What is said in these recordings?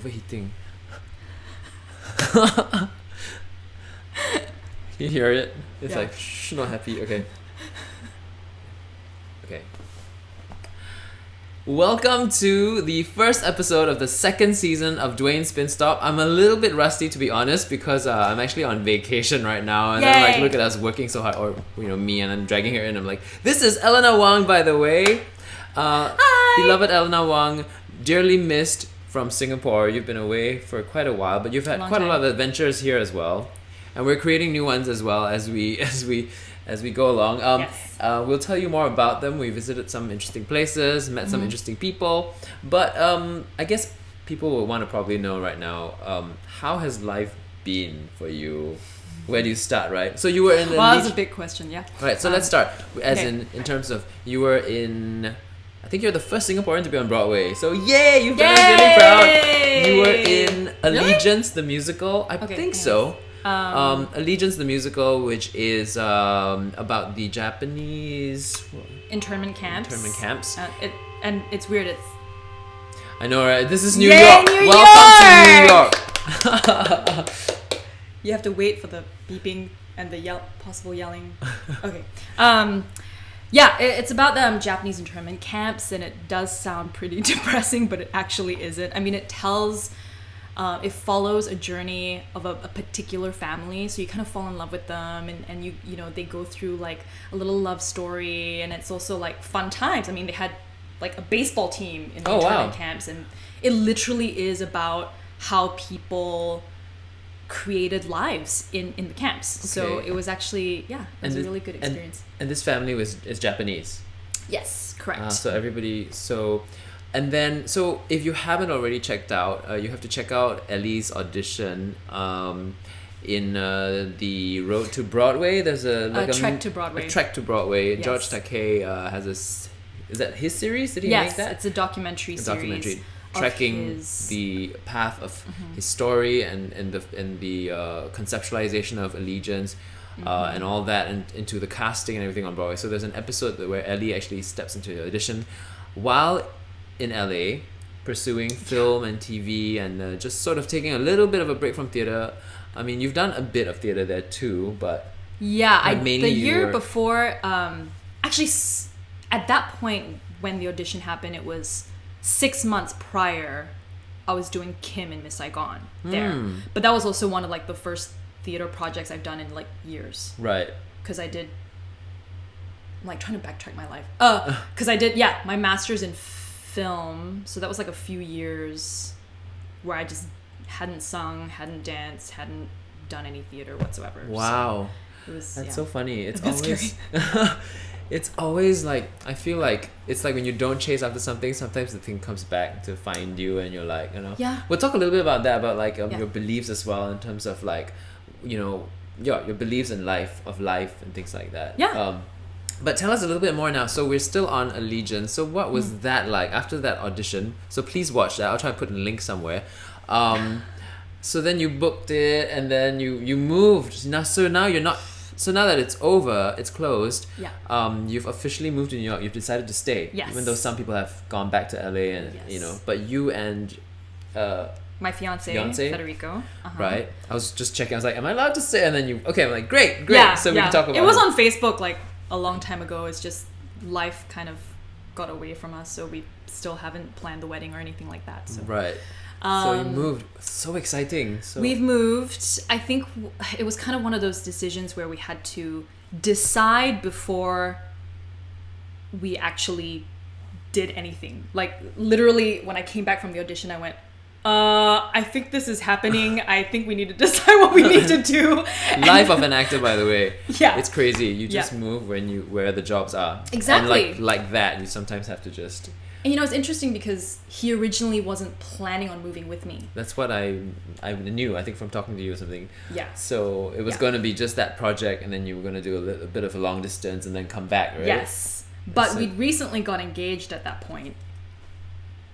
overheating. Can you hear it? It's like, shh, not happy. Okay. Welcome to the first episode of the second season of Dwayne Spin Stop. I'm a little bit rusty, to be honest, because I'm actually on vacation right now, and then like look at us working so hard, or me, and I'm dragging her in. I'm like, this is Elena Wang, by the way. Hi, beloved Elena Wang, dearly missed from Singapore. You've been away for quite a while, but you've had quite a lot of adventures here as well, and we're creating new ones as well as we go along. We'll tell you more about them. We visited some interesting places, met some interesting people, but I guess people will want to probably know right now, how has life been for you? Where do you start, right? So you were in the that's a big question, yeah. Right, so let's start. In terms of, you were in, I think you're the first Singaporean to be on Broadway. So yay, you've done us really proud. You were in Allegiance, the musical. I think so. Allegiance, the musical, which is about the Japanese internment camps. And it's weird. I know, right? This is New York. Welcome to New York. You have to wait for the beeping and the possible yelling. Okay. It's about the Japanese internment camps, and it does sound pretty depressing, but it actually isn't. I mean, it follows a journey of a particular family, so you kind of fall in love with them, and you know they go through like a little love story, and it's also like fun times. I mean, they had like a baseball team in the internment camps, and it literally is about how people created lives in the camps. Okay. So it was actually it was a really good experience. And this family is Japanese. Yes, correct. And then, so if you haven't already checked out, you have to check out Ellie's audition in the Road to Broadway. There's a Trek to Broadway. A Trek to Broadway. Yes. George Takei has is that his series? Did he make that? Yes, it's a documentary series. Tracking the path of his story and the conceptualization of Allegiance and all that, and into the casting and everything on Broadway. So there's an episode where Ellie actually steps into the audition while in LA, pursuing film and TV, and just sort of taking a little bit of a break from theatre. I mean, you've done a bit of theatre there too, but the year before, actually at that point when the audition happened, it was 6 months prior. I was doing Kim in Miss Saigon there, but that was also one of like the first theatre projects I've done in like years. Right. Because I did. I'm like trying to backtrack my life. Because I did my master's in film, so that was like a few years where I just hadn't sung, hadn't danced, hadn't done any theater whatsoever. Wow. So it was, that's so funny. It's always it's always like, I feel like it's like when you don't chase after something, sometimes the thing comes back to find you, and you're like, we'll talk a little bit about that, about like your beliefs as well, in terms of like, your beliefs in life and things like that. But tell us a little bit more now. So we're still on Allegiance. So what was that like after that audition? So please watch that. I'll try to put a link somewhere. So then you booked it, and then you moved. Now you're not. So now that it's over, it's closed. You've officially moved to New York. You've decided to stay. Yes. Even though some people have gone back to LA, and but you and my fiance Federico. Right. I was just checking. I was like, am I allowed to stay? And then I'm like, great. So we can talk about it. It was on Facebook like a long time ago. It's just life kind of got away from us, so we still haven't planned the wedding or anything like that. So. Right. So you moved. So exciting. We've moved. I think it was kind of one of those decisions where we had to decide before we actually did anything. Like literally when I came back from the audition, I went, I think this is happening. I think we need to decide what we need to do. Life of an actor, by the way. Yeah. It's crazy. You just move where the jobs are. Exactly. And like that, you sometimes have to just... And it's interesting because he originally wasn't planning on moving with me. That's what I knew, I think, from talking to you or something. Yeah. So it was going to be just that project, and then you were going to do a bit of a long distance and then come back, right? Yes. But we'd recently got engaged at that point.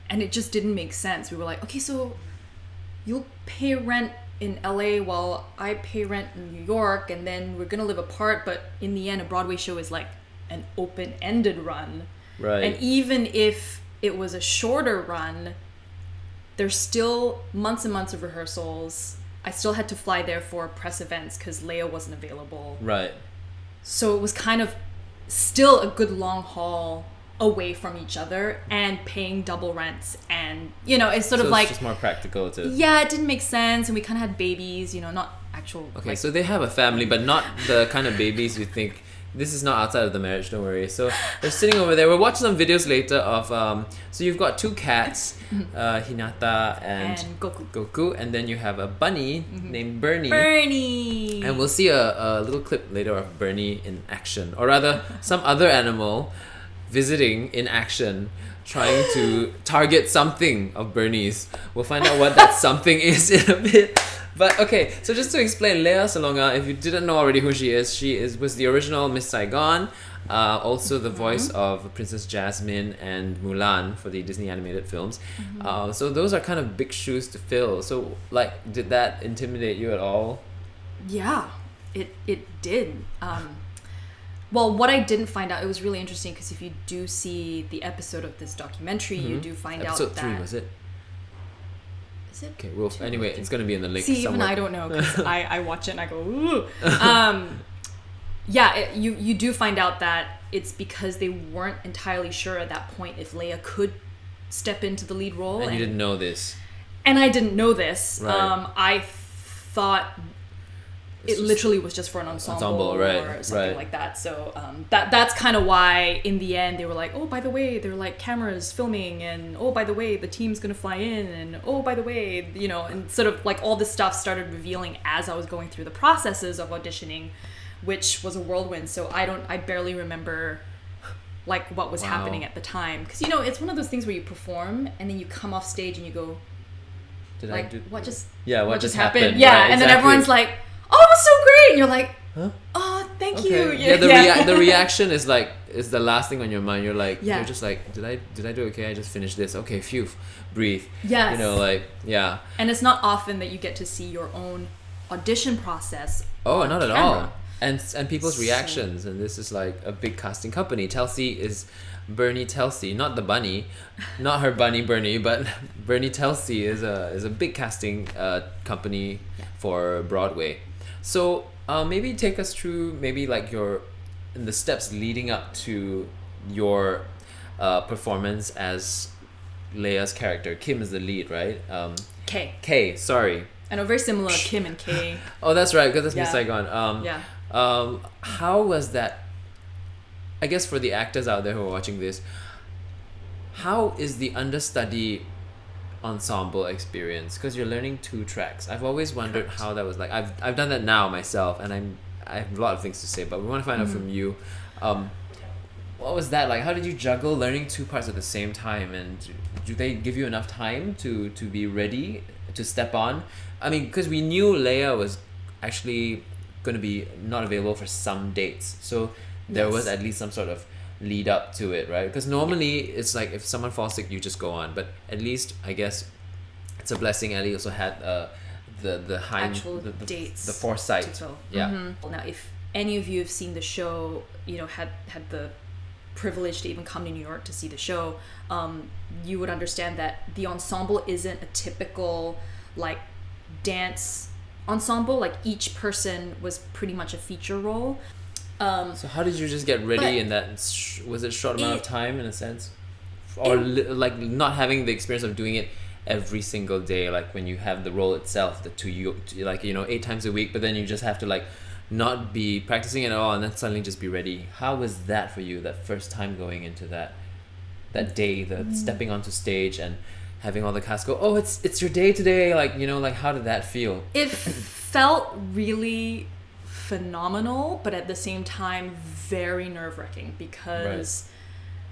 And it just didn't make sense. We were like, okay, so you'll pay rent in LA while I pay rent in New York, and then we're gonna live apart, but in the end a Broadway show is like an open-ended run. Right. And even if it was a shorter run, there's still months and months of rehearsals. I still had to fly there for press events because Lea wasn't available. Right. So it was kind of still a good long haul away from each other and paying double rents, and it's sort of like it's just more practical to it didn't make sense, and we kind of had babies, not actual so they have a family, but not the kind of babies you think. This is not outside of the marriage, don't worry. So they're sitting over there. We're watching some videos later of so you've got two cats, Hinata and Goku, and then you have a bunny named Bernie. And we'll see a little clip later of Bernie in action, or rather some other animal visiting in action, trying to target something of Bernie's. We'll find out what that something is in a bit. But okay, so just to explain, Lea Salonga, if you didn't know already who she was the original Miss Saigon, also the voice of Princess Jasmine and Mulan for the Disney animated films. So those are kind of big shoes to fill. So did that intimidate you at all? Yeah, it did. Well, what I didn't find out, it was really interesting because if you do see the episode of this documentary, you do find out that... Episode 3, was it? Is it? Okay, well, anyway, it's going to be in the link somewhere. Even I don't know because I watch it and I go, ooh. You do find out that it's because they weren't entirely sure at that point if Lea could step into the lead role. And you didn't know this. And I didn't know this. Right. I thought... It literally was just for an ensemble or something like that. So that's kind of why in the end they were like, oh, by the way, there are like cameras filming, and oh, by the way, the team's gonna fly in, and oh, by the way, and sort of like all this stuff started revealing as I was going through the processes of auditioning, which was a whirlwind. So I barely remember like what was happening at the time, because it's one of those things where you perform and then you come off stage and you go, what just happened? Yeah, right, and then everyone's like, oh, it was so great, and you're like, huh? Oh, thank you. The reaction is the last thing on your mind. You're like, you're just like, did I do okay? I just finished this. Okay, phew, breathe. Yes. And it's not often that you get to see your own audition process. Oh, not at all. And people's reactions, and this is like a big casting company. Telsey is Bernie Telsey, not the bunny, not her bunny Bernie, but Bernie Telsey is a big casting company for Broadway. So maybe take us through the steps leading up to your performance as Lea's character. Kim is the lead, right? Kay, sorry. I know, very similar, Kim and Kay. Oh, that's right, because that's Miss Saigon. How was that? I guess for the actors out there who are watching this, how is the understudy ensemble experience? Because you're learning 2 tracks. I've always wondered how that was like. I've done that now myself, and I have a lot of things to say, but we want to find out from you. What was that like? How did you juggle learning 2 parts at the same time, and do they give you enough time to be ready to step on? I mean, because we knew Lea was actually going to be not available for some dates, so there was at least some sort of lead up to it, right? Because normally it's like if someone falls sick, you just go on. But at least I guess it's a blessing. Ellie also had the actual dates, the foresight. Now, if any of you have seen the show, had the privilege to even come to New York to see the show, you would understand that the ensemble isn't a typical like dance ensemble. Like each person was pretty much a feature role. So how did you just get ready in that? Was it a short amount of time in a sense? Or like not having the experience of doing it every single day, like when you have the role itself, 8 times a week, but then you just have to like not be practicing at all and then suddenly just be ready. How was that for you, that first time going into that day, stepping onto stage and having all the cast go, oh, it's your day today, how did that feel? It felt really phenomenal, but at the same time very nerve-wracking, because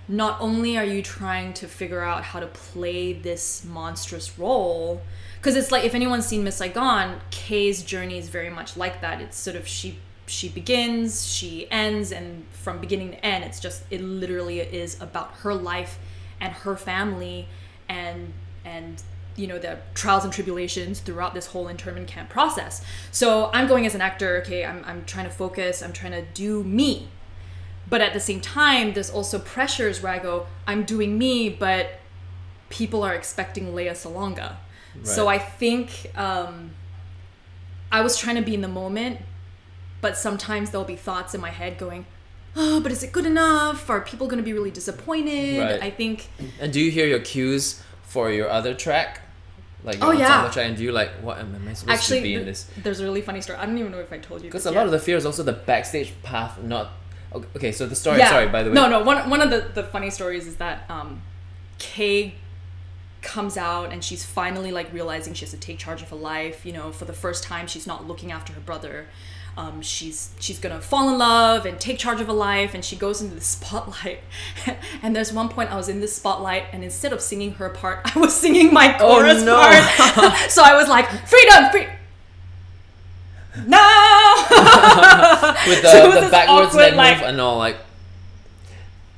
not only are you trying to figure out how to play this monstrous role, because it's like, if anyone's seen Miss Saigon, Kay's journey is very much like that. It's sort of she begins, she ends, and from beginning to end, it literally is about her life and her family and the trials and tribulations throughout this whole internment camp process. So I'm going as an actor, okay, I'm trying to focus, I'm trying to do me. But at the same time, there's also pressures where I go, I'm doing me, but people are expecting Lea Salonga. Right. So I think I was trying to be in the moment, but sometimes there'll be thoughts in my head going, oh, but is it good enough? Are people going to be really disappointed? Right. I think. And do you hear your cues for your other track? Like your ensemble track, and do you like, what am I supposed to be in this? There's a really funny story. I don't even know if I told you. Because a lot of the fear is also the backstage path, not... Okay, so the story, sorry, by the way. No, one of the funny stories is that Kay comes out and she's finally like realizing she has to take charge of her life. You know, for the first time, she's not looking after her brother. She's gonna fall in love and take charge of her life, and she goes into the spotlight. And there's one point I was in this spotlight, and instead of singing her part, I was singing my chorus part. So I was like, freedom. No. With the backwards leg move and all, like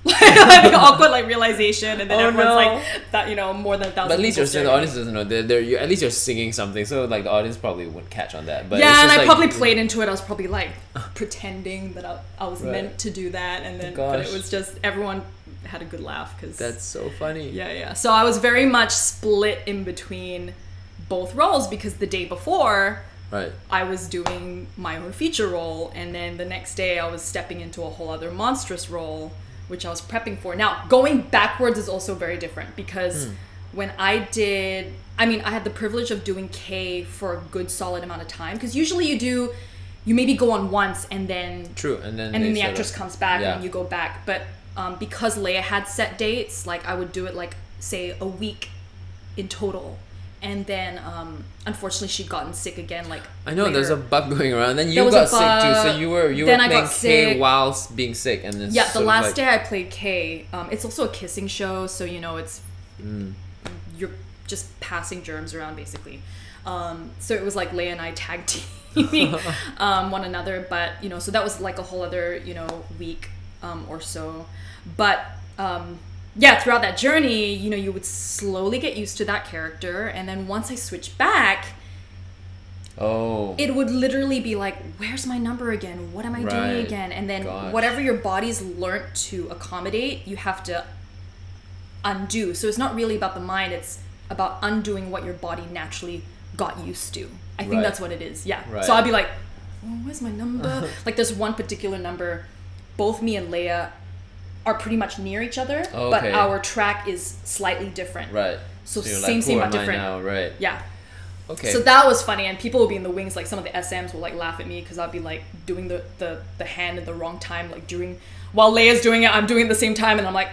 like awkward like realization, and then everyone's like that, you know, more than 1,000. But at least the audience doesn't know. At least you're singing something, so like the audience probably wouldn't catch on that. But yeah, and I probably played into it. I was probably like pretending that I was meant to do that, and then but it was just everyone had a good laugh because that's so funny. Yeah. So I was very much split in between both roles, because the day before, right, I was doing my own feature role, and then the next day I was stepping into a whole other monstrous role, which I was prepping for. Now, going backwards is also very different, because when I had the privilege of doing K for a good solid amount of time, because usually you maybe go on once and then and then the actress comes back and you go back. But because Lea had set dates, like I would do it like say a week in total. And then, unfortunately, she'd gotten sick again. Like I know, later. There's a bug going around. Then you got sick too, so you were playing K while being sick, and then the last day I played K. It's also a kissing show, so you know it's you're just passing germs around basically. So it was like Lea and I tag teaming one another, but you know, so that was like a whole other week or so, but. Throughout that journey, you would slowly get used to that character, and then once I switched back, it would literally be like, where's my number again? What am I doing again? And then whatever your body's learnt to accommodate, you have to undo. So it's not really about the mind, it's about undoing what your body naturally got used to. I think that's what it is. Yeah. Right. So I'd be like, where's my number? Like there's one particular number, both me and Lea are pretty much near each other, but our track is slightly different. Right. So same, but different. Now? Right. Yeah. Okay. So that was funny, and people will be in the wings. Like some of the SMs will like laugh at me because I'll be like doing the hand at the wrong time, like while Lea's doing it, I'm doing it at the same time, and I'm like,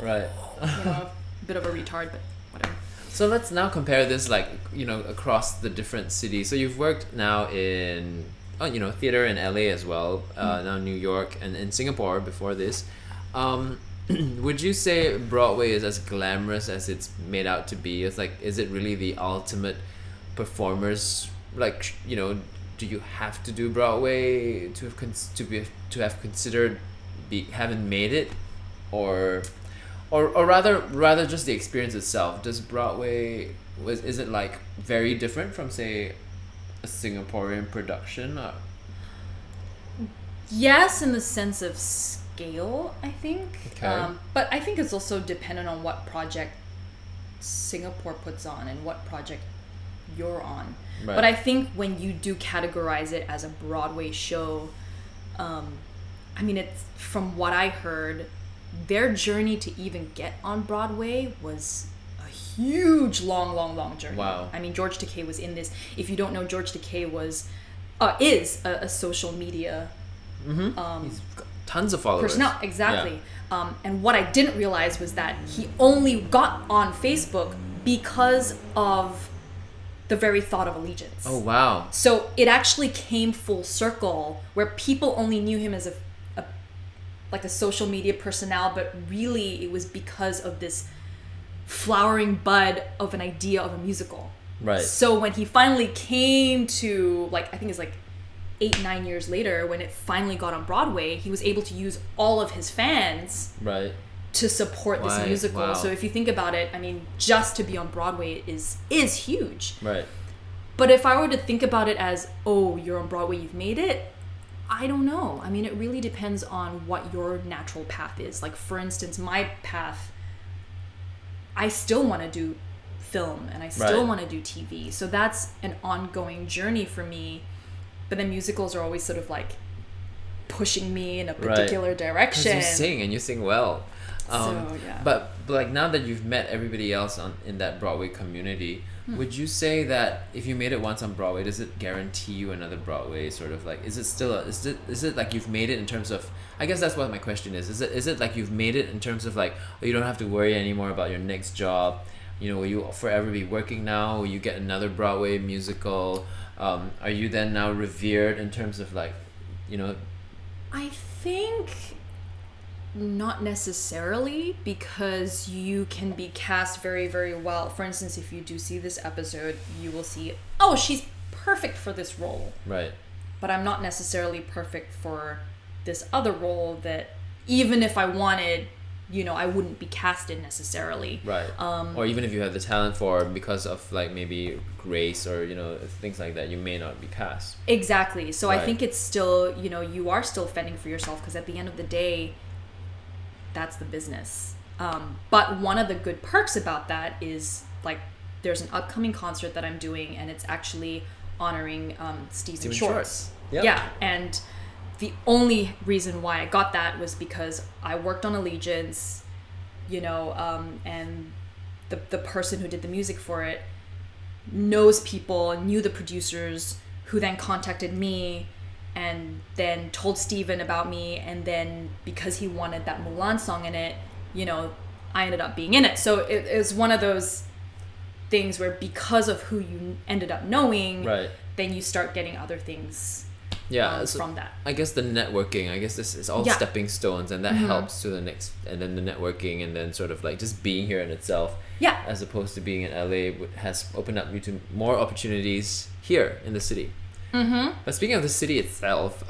right. A bit of a retard, but whatever. So let's now compare this, like across the different cities. So you've worked now in theater in LA as well, now New York and in Singapore before this. Would you say Broadway is as glamorous as it's made out to be? It's like, is it really the ultimate performers? Like, do you have to do Broadway to have considered haven't made it, or rather just the experience itself? Does Broadway is it like very different from say a Singaporean production? Or? Yes, in the sense of scale, I think. Okay. But I think it's also dependent on what project Singapore puts on and what project you're on. Right. But I think when you do categorize it as a Broadway show, it's from what I heard, their journey to even get on Broadway was a huge, long journey. Wow. I mean, George Takei was in this. If you don't know, George Takei is a social media. Mm-hmm. He's got tons of followers. Exactly. Yeah. And what I didn't realize was that he only got on Facebook because of the very thought of allegiance. Oh, wow. So it actually came full circle where people only knew him as a social media personnel, but really it was because of this flowering bud of an idea of a musical. Right. So when he finally came to, I think it's 8-9 years later, when it finally got on Broadway, he was able to use all of his fans to support this musical. Wow. So if you think about it, I mean, just to be on Broadway is huge. Right. But if I were to think about it as, you're on Broadway, you've made it, I don't know. I mean, it really depends on what your natural path is. Like, for instance, my path I still want to do film and I still want to do TV. So that's an ongoing journey for me. But then musicals are always sort of like pushing me in a particular direction. Because you sing well. So, yeah. But like now that you've met everybody else in that Broadway community, would you say that if you made it once on Broadway, does it guarantee you another Broadway sort of like, is it like you've made it in terms of, I guess that's what my question is it like you've made it in terms of like, oh, you don't have to worry anymore about your next job, will you forever be working now, will you get another Broadway musical, are you then now revered in terms of like, I think not necessarily, because you can be cast very, very well. For instance, if you do see this episode, you will see, oh, she's perfect for this role. Right. But I'm not necessarily perfect for this other role that even if I wanted, I wouldn't be casted necessarily. Right. Or even if you have the talent for, because of like maybe grace or, things like that, you may not be cast. Exactly. So I think it's still, you are still fending for yourself, because at the end of the day, that's the business. But one of the good perks about that is like there's an upcoming concert that I'm doing, and it's actually honoring Stephen Shorts. Yep. Yeah, and the only reason why I got that was because I worked on Allegiance, and the person who did the music for it knows people, knew the producers, who then contacted me and then told Steven about me, and then because he wanted that Mulan song in it, I ended up being in it. So it was one of those things where because of who you ended up knowing, then you start getting other things from that. I guess the networking, this is all stepping stones, and that helps to the next, and then the networking, and then sort of like just being here in itself, as opposed to being in LA, has opened up you to more opportunities here in the city. But speaking of the city itself,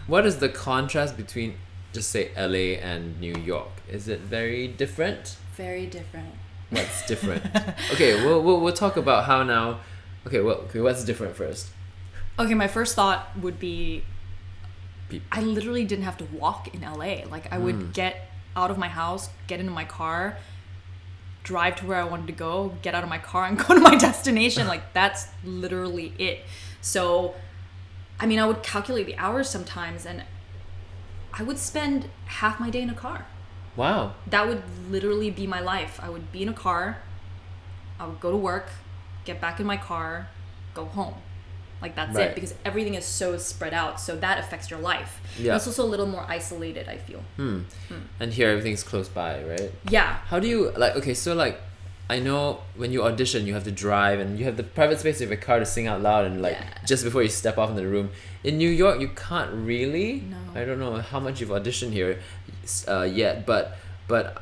what is the contrast between, just say, LA and New York? Is it very different? Very different. What's different? Okay, we'll talk about how now. Okay, what's different first? Okay, my first thought would be, I literally didn't have to walk in LA. Like I would get out of my house, get into my car, drive to where I wanted to go, get out of my car, and go to my destination. Like that's literally it. So, I mean, I would calculate the hours sometimes, and I would spend half my day in a car. Wow. That would literally be my life. I would be in a car, I would go to work, get back in my car, go home. Like that's it, because everything is so spread out. So that affects your life. Yeah. It's also a little more isolated, I feel. And here everything's close by, right? Yeah. How do you, like, okay, so like, I know when you audition, you have to drive, and you have the private space of your car to sing out loud, and like just before you step off into the room. In New York, you can't really. No. I don't know how much you've auditioned here yet, but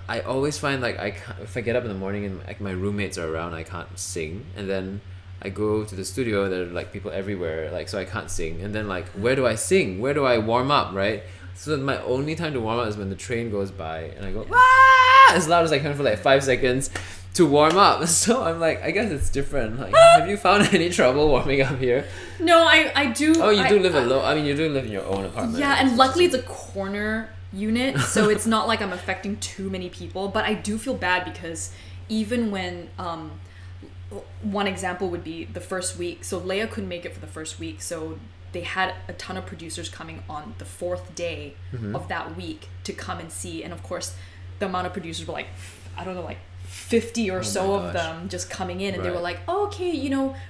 I always find like if I get up in the morning and like my roommates are around, I can't sing, and then I go to the studio, there are like people everywhere, like, so I can't sing, and then like where do I sing? Where do I warm up, right? So my only time to warm up is when the train goes by, and I go as loud as I can for like 5 seconds to warm up. So I'm like, I guess it's different. Like, have you found any trouble warming up here? No, I do. Oh, you do live alone. I mean, you do live in your own apartment. Yeah, and luckily it's a corner unit, so it's not like I'm affecting too many people. But I do feel bad because even when one example would be the first week. So Lea couldn't make it for the first week, so they had a ton of producers coming on the 4th day of that week to come and see. And of course, the amount of producers were like, I don't know, like 50 or so of them just coming in, and they were like, oh, okay,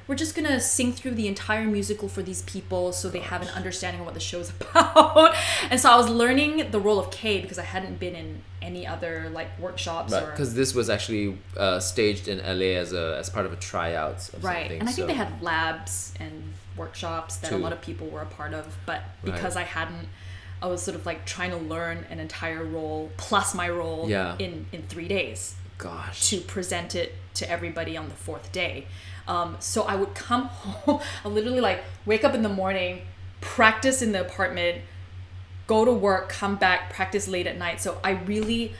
we're just gonna sing through the entire musical for these people so they have an understanding of what the show's about. And so I was learning the role of Kay because I hadn't been in any other like workshops. Right, because this was actually staged in LA as part of a tryouts of something. And I think they had labs and workshops that a lot of people were a part of, but because I hadn't, I was sort of like trying to learn an entire role plus my role in 3 days. Gosh. To present it to everybody on the 4th day. So I would come home, I literally like wake up in the morning, practice in the apartment, go to work, come back, practice late at night. So I really,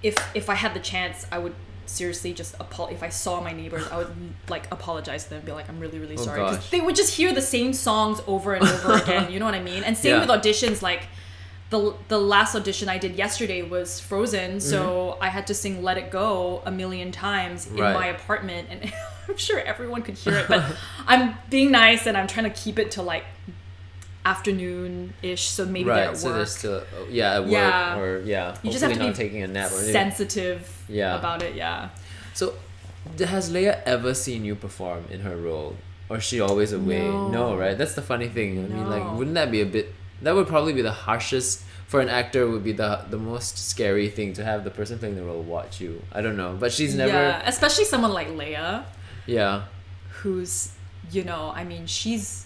if I had the chance, I would seriously just if I saw my neighbors, I would like apologize to them and be like, I'm really, really sorry. Because they would just hear the same songs over and over again, you know what I mean? And same with auditions, like the last audition I did yesterday was Frozen, so I had to sing Let It Go a million times in my apartment, and I'm sure everyone could hear it, but I'm being nice and I'm trying to keep it to like afternoon-ish, so maybe they're at work. So they're still at work, or you just have to not be taking a nap or anything. Sensitive about it. So has Leia ever seen you perform in her role, or is she always away? No, right? That's the funny thing. I mean, like, wouldn't that be that would probably be the harshest for an actor, would be the most scary thing, to have the person playing the role watch you. I don't know, but she's never, especially someone like Leia, who's, I mean, she's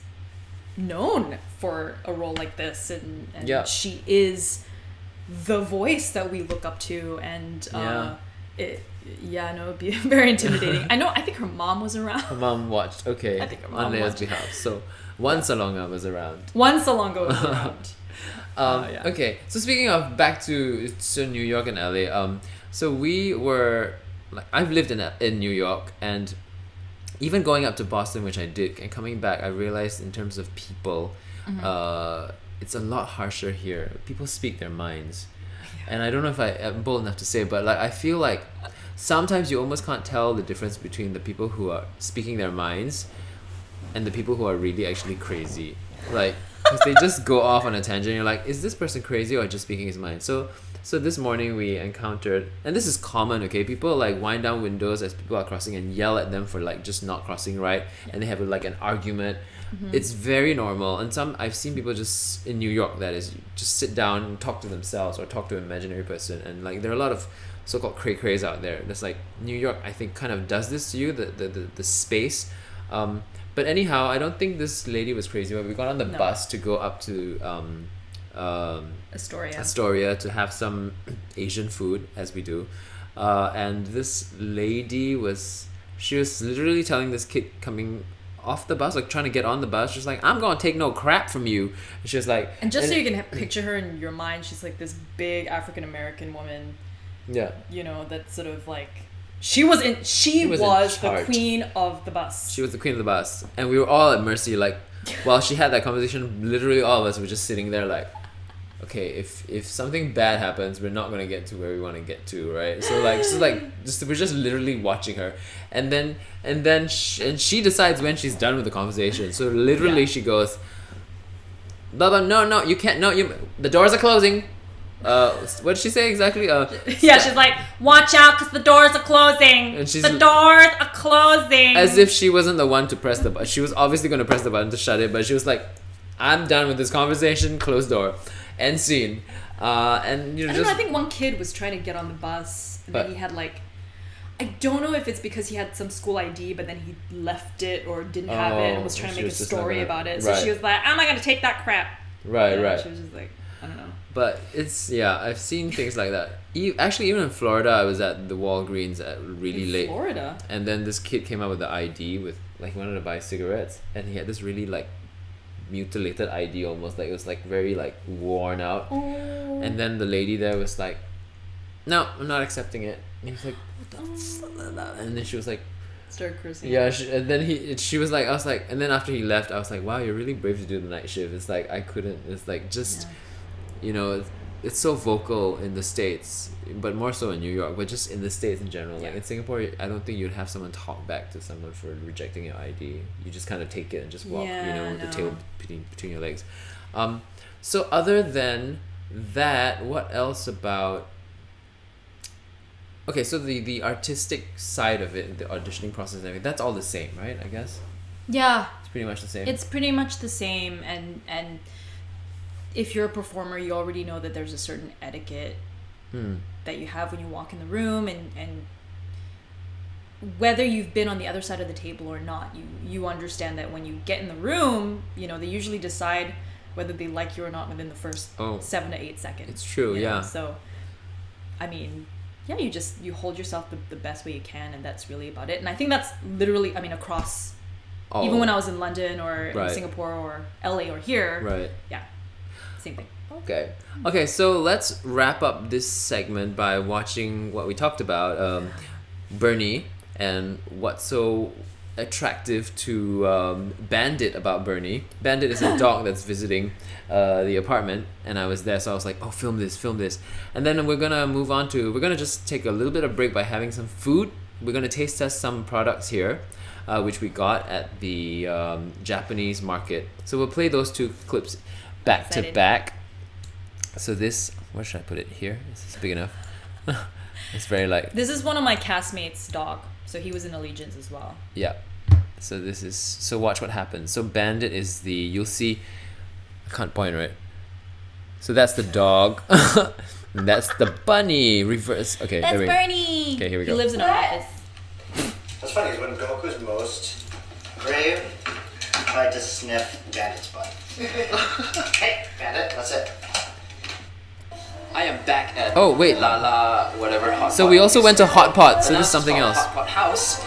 known for a role like this, and she is the voice that we look up to, and it'd be very intimidating. I think her mom was around. Her mom watched, okay, I think her mom on Leia's behalf. So one Salonga was around. One Salonga was around. Okay, so speaking of back to New York and LA, so we were like, I've lived in New York, and even going up to Boston, which I did, and coming back, I realized in terms of people, it's a lot harsher here. People speak their minds, and I don't know if I'm bold enough to say, but like, I feel like sometimes you almost can't tell the difference between the people who are speaking their minds and the people who are really actually crazy, like, because they just go off on a tangent. You're like, is this person crazy or just speaking his mind? So this morning we encountered, and this is common, okay, people like wind down windows as people are crossing and yell at them for like just not crossing right, and they have like an argument. It's very normal, and I've seen people just in New York, that is, just sit down and talk to themselves or talk to an imaginary person, and like there are a lot of so-called cray-crays out there. That's like, New York, I think, kind of does this to you, the space. But anyhow, I don't think this lady was crazy. We got on the bus to go up to Astoria to have some Asian food, as we do. And this lady was literally telling this kid coming off the bus, like trying to get on the bus, she's like, I'm gonna take no crap from you. And she was like, and just so you can picture her in your mind, she's like this big African-American woman. Yeah. That's sort of like, She was the queen of the bus. She was the queen of the bus. And we were all at mercy. Like, while she had that conversation, literally all of us were just sitting there like, okay, if something bad happens, we're not going to get to where we want to get to, right? So we're just literally watching her. And then she decides when she's done with the conversation. So literally she goes, blah, blah, no, you can't, the doors are closing. What did she say exactly? She's like, watch out, because the doors are closing. And the doors are closing. As if she wasn't the one to press the button. She was obviously going to press the button to shut it, but she was like, I'm done with this conversation, close door. End scene. And I think one kid was trying to get on the bus, and then he had like, I don't know if it's because he had some school ID, but then he left it or didn't have it and was trying to make a story about it. So she was like, I'm not going to take that crap. Right. She was just like, I don't know. But it's, I've seen things like that. Actually, even in Florida, I was at the Walgreens really late. Florida? And then this kid came out with the ID with, like, he wanted to buy cigarettes. And he had this really, like, mutilated ID almost. Like, it was, like, very, like, worn out. Oh. And then the lady there was like, no, I'm not accepting it. And he was like, what the fuck? And then she was like, started cursing. Yeah, and then she was like, I was like, and then after he left, I was like, wow, you're really brave to do the night shift. It's like, I couldn't. It's like, just... it's so vocal in the States, but more so in New York, but just in the States in general. Like in Singapore, I don't think you'd have someone talk back to someone for rejecting your ID. You just kind of take it and just walk, with the tail between your legs. So other than that, what else about... Okay, so the artistic side of it, the auditioning process and everything, that's all the same, right? I guess? Yeah. It's pretty much the same. It's pretty much the same, and if you're a performer, you already know that there's a certain etiquette that you have when you walk in the room, and whether you've been on the other side of the table or not, you understand that when you get in the room, they usually decide whether they like you or not within the first 7 to 8 seconds. It's true, yeah. So, I mean, you hold yourself the best way you can, and that's really about it. And I think that's literally, across, even when I was in London or in Singapore or LA or here. Right. Yeah. Same thing. Okay, so let's wrap up this segment by watching what we talked about, Bernie, and attractive to Bandit about Bernie. Bandit is a dog that's visiting the apartment, and I was there, so I was like, oh, film this. And then we're gonna just take a little bit of break by having some food. We're gonna taste test some products here, which we got at the Japanese market. So we'll play those two clips back to back. So this, where should I put it? Here? Is this big enough? It's very like... This is one of my castmates' dog. So he was in Allegiance as well. Yeah. So this is... So watch what happens. So Bandit is the... You'll see... I can't point, right? So that's the dog. And that's the bunny. Reverse. Okay, that's Bernie. Okay, here we go. He lives in our office. What's funny is when Goku's most brave, I tried to sniff Bandit's butt. Hey, Bandit, that's it. I am back at La whatever Hot So Pot. We also went to Hot Pot, so this is something else. Hot Pot House.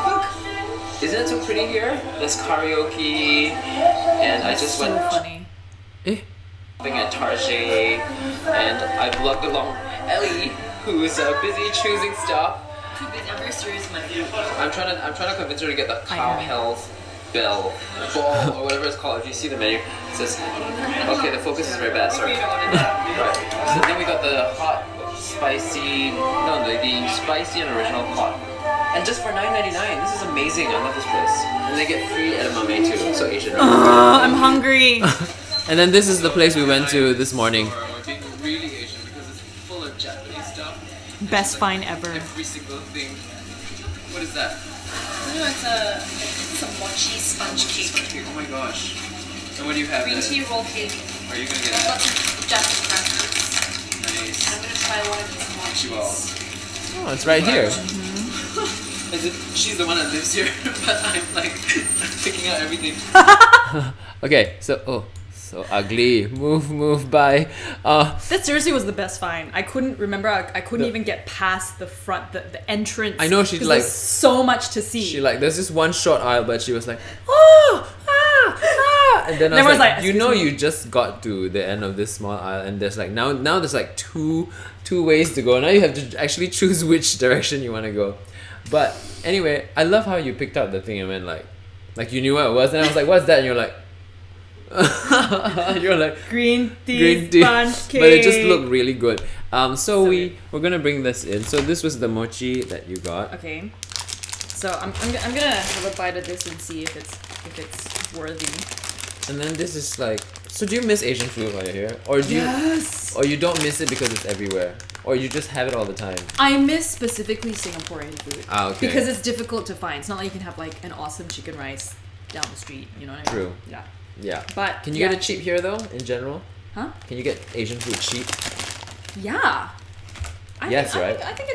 Look, isn't it so pretty here? There's karaoke, and I just went funny. Shopping at Target, and I lugged along Ellie, who's busy choosing stuff. Too busy. I'm very serious in my view. I'm trying to convince her to get the cow health ball or whatever it's called. If you see the menu, it says, okay, the focus is very bad, sorry. Right. So then we got the hot, spicy, the spicy and original hot. And just for $9.99, this is amazing. I love this place. And they get free edamame too, so Asian. I'm hungry. And then this is the place we went to this morning. Being really Asian because it's full of Japanese stuff. Best find ever. Every single thing. What is that? No, it's a mochi sponge cake. Oh my gosh. And what do you have? Green tea roll cake. Are you gonna get that? that? Lots of Japanese crackers. Nice. I'm gonna try one of these mochis. Oh, it's right here. As if she's the one that lives here, but I'm like picking out everything. Okay, so so ugly. Move by. That seriously was the best find. I couldn't remember. I couldn't even get past the front, the entrance. I know she's like there's so much to see. She there's this one short aisle, but she was like, and then I was like, you just got to the end of this small aisle, and there's like now there's like two ways to go. Now you have to actually choose which direction you want to go. But anyway, I love how you picked out the thing and went like you knew what it was, and I was like, what's that? And you're like. You're like green tea sponge cake. But it just looked really good. So we're gonna bring this in. So this was the mochi that you got. Okay. So I'm gonna have a bite of this and see if it's worthy. And then this is like. So do you miss Asian food while you're here, or do or you don't miss it because it's everywhere, or you just have it all the time? I miss specifically Singaporean food. Okay. Because it's difficult to find. It's not like you can have like an awesome chicken rice down the street. You know what I mean? True. Yeah. Yeah. But can you get it cheap here though? In general? Huh? Can you get Asian food cheap? Yeah. I think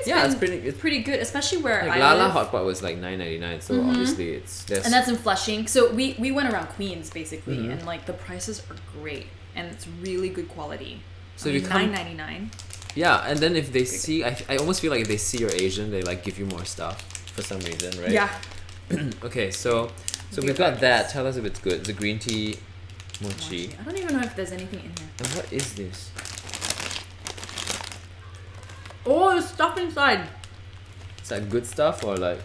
it's pretty good, especially where I Lala live. Hot Pot was like $9.99, so obviously there's and that's in Flushing. So we went around Queens basically, and like the prices are great and it's really good quality. So $9.99. Yeah, and then if they see, I almost feel like if they see you're Asian, they like give you more stuff for some reason, right? Yeah. Okay, so we've got that. Tell us if it's good. It's a green tea mochi. I don't even know if there's anything in here. And what is this? Oh, there's stuff inside. Is that good stuff or like?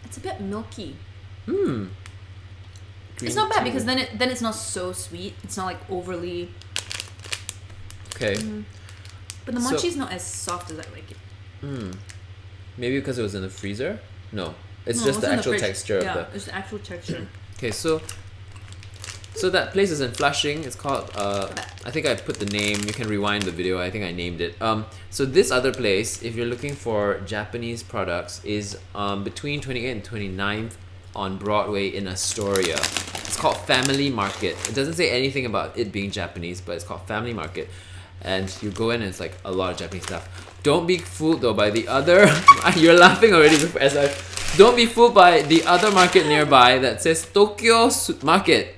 It's a bit milky. It's not bad because then it's not so sweet. It's not like overly. Okay. But the mochi's not as soft as I like it. Maybe because it was in the freezer? No. It's just the actual texture of the... Yeah, it's the actual texture. Okay, so that place is in Flushing. It's called... I think I put the name. You can rewind the video. I think I named it. So this other place, if you're looking for Japanese products, is between 28th and 29th on Broadway in Astoria. It's called Family Market. It doesn't say anything about it being Japanese, but it's called Family Market. And you go in and it's like a lot of Japanese stuff. Don't be fooled though by the other... You're laughing already as I... Don't be fooled by the other market nearby that says Tokyo Market.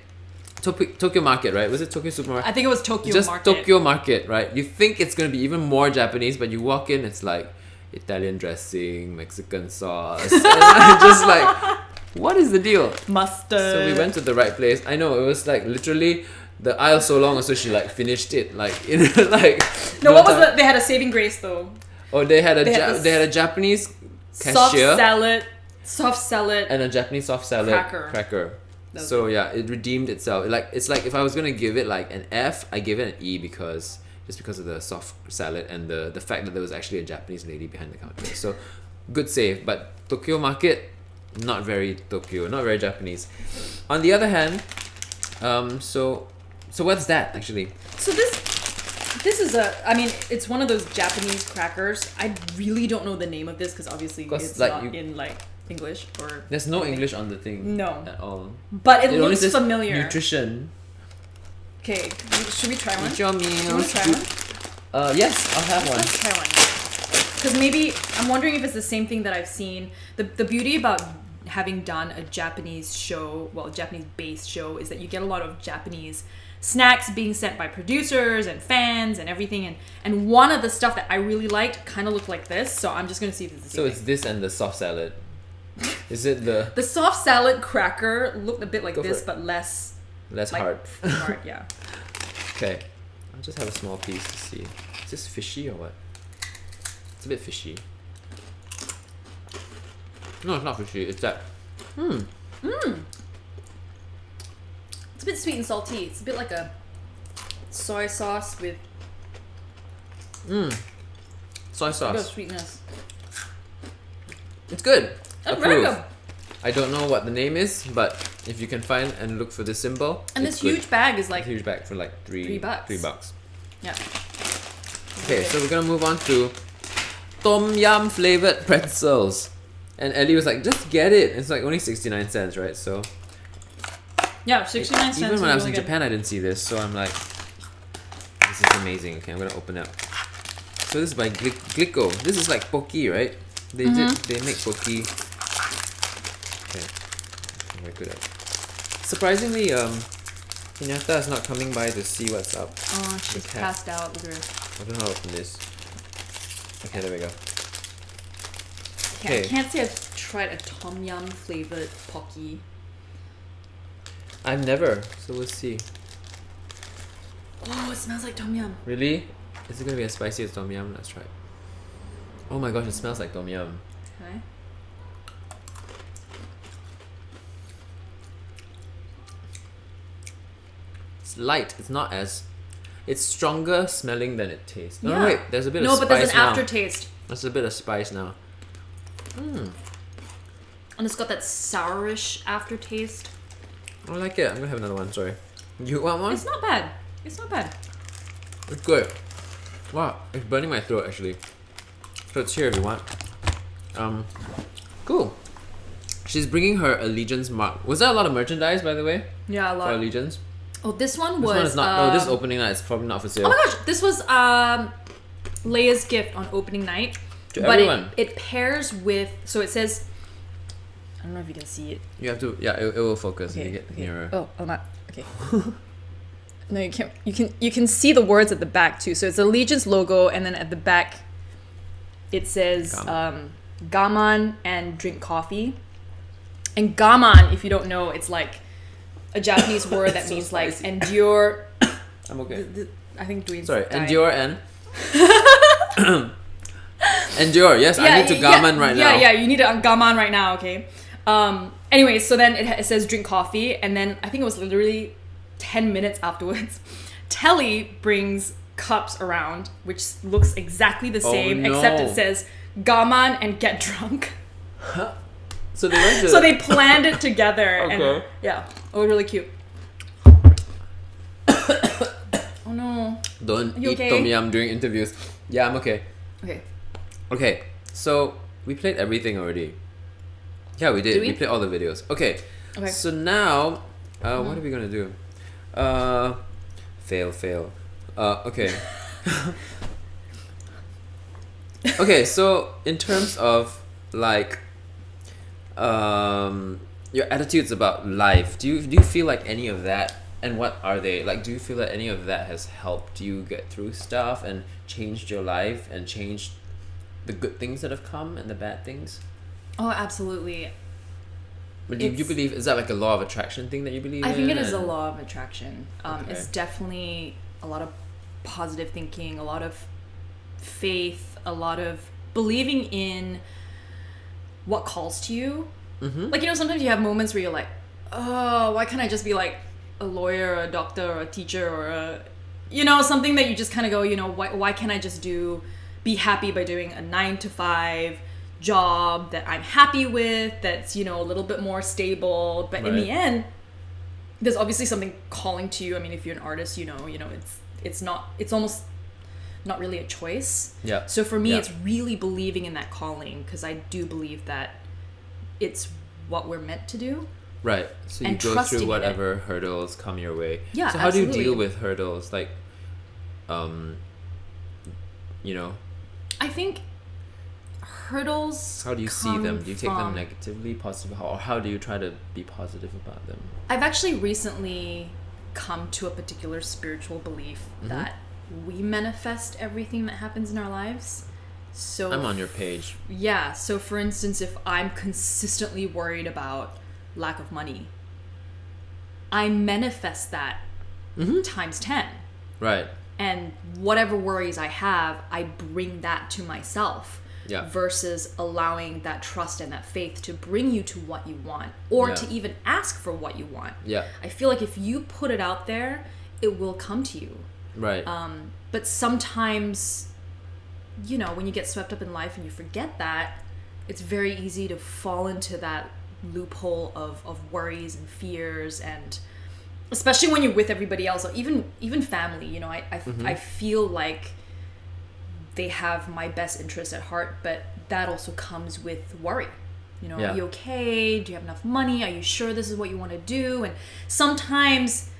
Tokyo Market, right? Was it Tokyo Supermarket? I think it was Tokyo Just Market. Tokyo Market, right? You think it's going to be even more Japanese, but you walk in, it's like Italian dressing, Mexican sauce. And I'm just like, what is the deal? Mustard. So we went to the right place. I know, it was like literally... The aisle so long, so she like finished it like in like. No, what was the? They had a saving grace though. Oh, they had a Japanese cashier. Soft salad. And a Japanese soft salad cracker. So yeah, it redeemed itself. It's like if I was gonna give it like an F, I give it an E because of the soft salad and the fact that there was actually a Japanese lady behind the counter. So good save, but Tokyo Market, not very Tokyo, not very Japanese. On the other hand, so what's that actually? So this is it's one of those Japanese crackers. I really don't know the name of this because obviously it's not in like English or. There's no English on the thing. No. At all. But it looks familiar. Nutrition. Okay, should we try one? Eat your meals. You want to try one? Yes, I'll have one. Let's try one. Because maybe I'm wondering if it's the same thing that I've seen. The beauty about having done a Japanese show, well, Japanese-based show, is that you get a lot of Japanese snacks being sent by producers and fans and everything. And one of the stuff that I really liked kind of looked like this. So I'm just going to see if it's the same So thing. it's this and the soft salad. Is it the... The soft salad cracker looked a bit like this, but less hard. Hard, yeah. Okay. I'll just have a small piece to see. Is this fishy or what? It's a bit fishy. No, it's not fishy. It's that... It's a bit sweet and salty. It's a bit like a soy sauce with... Soy sauce. A bit of sweetness. It's good. That's very Approve. good. I don't know what the name is, but if you can find and look for this symbol, And this huge bag is like... This huge bag for like $3. $3. Yeah. Okay, so we're gonna move on to Tom Yum flavored pretzels. And Ellie was like, just get it. It's like only 69 cents, right? So Yeah, 69 cents. even when I was really in good. Japan, I didn't see this, so I'm like, this is amazing. Okay, I'm gonna open it up. So this is by Glico. This is like Pocky, right? They make Pocky. Okay, I'm very good at it. Surprisingly, Hinata is not coming by to see what's up. Oh, she's passed out with her. I don't know how to open this. Okay, there we go. Okay, I can't say I've tried a tom yum flavored Pocky. I've never, so we'll see. Oh, it smells like tom yum. Really? Is it gonna be as spicy as Tom Yum? Let's try it. Oh my gosh, it smells like Tom Yum. Okay. It's light. It's not as... It's stronger smelling than it tastes. No, Yeah. wait. There's a bit of No, spice but there's an now. aftertaste. There's a bit of spice now. And it's got that sourish aftertaste. I like it. I'm gonna have another one. Sorry. You want one? It's not bad. It's not bad. It's good. Wow, it's burning my throat actually. So it's here if you want. Cool. She's bringing her Allegiance mark. Was there a lot of merchandise, by the way, Yeah, a for lot. Allegiance? Oh, this one This was... one is not. No, this is opening night. It's probably not for sale. Oh my gosh, this was Leia's gift on opening night. To but everyone. it pairs with... So it says... I don't know if you can see it. You have to. Yeah, it will focus if Okay, you get okay. nearer. Oh, not. Okay. No, you can't. You can see the words at the back too. So it's Allegiance logo, and then at the back, it says gaman and drink coffee. And gaman, if you don't know, it's like a Japanese word that So means spicy. like endure. I'm okay. I think Dwayne's Sorry, dying. endure and endure. Yes, I need to gaman right now. Yeah, you need to gaman right now. Okay. Anyway, so then it says drink coffee, and then I think it was literally 10 minutes afterwards, Telly brings cups around, which looks exactly the same, no. except it says gaman and get drunk. So they went to. So they planned it together. Okay. And yeah, it was really cute. Oh no. Don't You eat okay? tom yum during interviews. Yeah, I'm okay. Okay. Okay, so we played everything already. Yeah, we did. Did we? We played all the videos. Okay. Okay. So now, what are we gonna do? Fail. Okay. Okay, so in terms of like, your attitudes about life, do you feel like any of that, and what are they? Like, do you feel that any of that has helped you get through stuff and changed your life and changed the good things that have come and the bad things? Oh, absolutely. But do you believe, is that like a law of attraction thing that you believe in? I think it is a law of attraction. Okay. It's definitely a lot of positive thinking, a lot of faith, a lot of believing in what calls to you. Like, you know, sometimes you have moments where you're like, oh, why can't I just be like a lawyer or a doctor or a teacher or a, you know, something that you just kind of go, you know, why can't I just be happy by doing a 9-to-5 job that I'm happy with, that's, you know, a little bit more stable. But in the end, there's obviously something calling to you. I mean, if you're an artist, you know, it's almost not really a choice. Yeah. So for me, it's really believing in that calling, because I do believe that it's what we're meant to do. Right. So you go through whatever hurdles come your way. Yeah. So how do you deal with hurdles? Like, you know, I think hurdles. How do you see them? Do you take them negatively, positively, or how do you try to be positive about them? I've actually recently come to a particular spiritual belief that we manifest everything that happens in our lives. So I'm on your page. Yeah. So for instance, if I'm consistently worried about lack of money, I manifest that times 10. Right. And whatever worries I have, I bring that to myself. Yeah. Versus allowing that trust and that faith to bring you to what you want, or to even ask for what you want. Yeah. I feel like if you put it out there, it will come to you. Right. But sometimes, you know, when you get swept up in life and you forget that, it's very easy to fall into that loophole of worries and fears, and especially when you're with everybody else, or even family. You know, I feel like they have my best interest at heart, but that also comes with worry. You know, are you okay? Do you have enough money? Are you sure this is what you want to do? And sometimes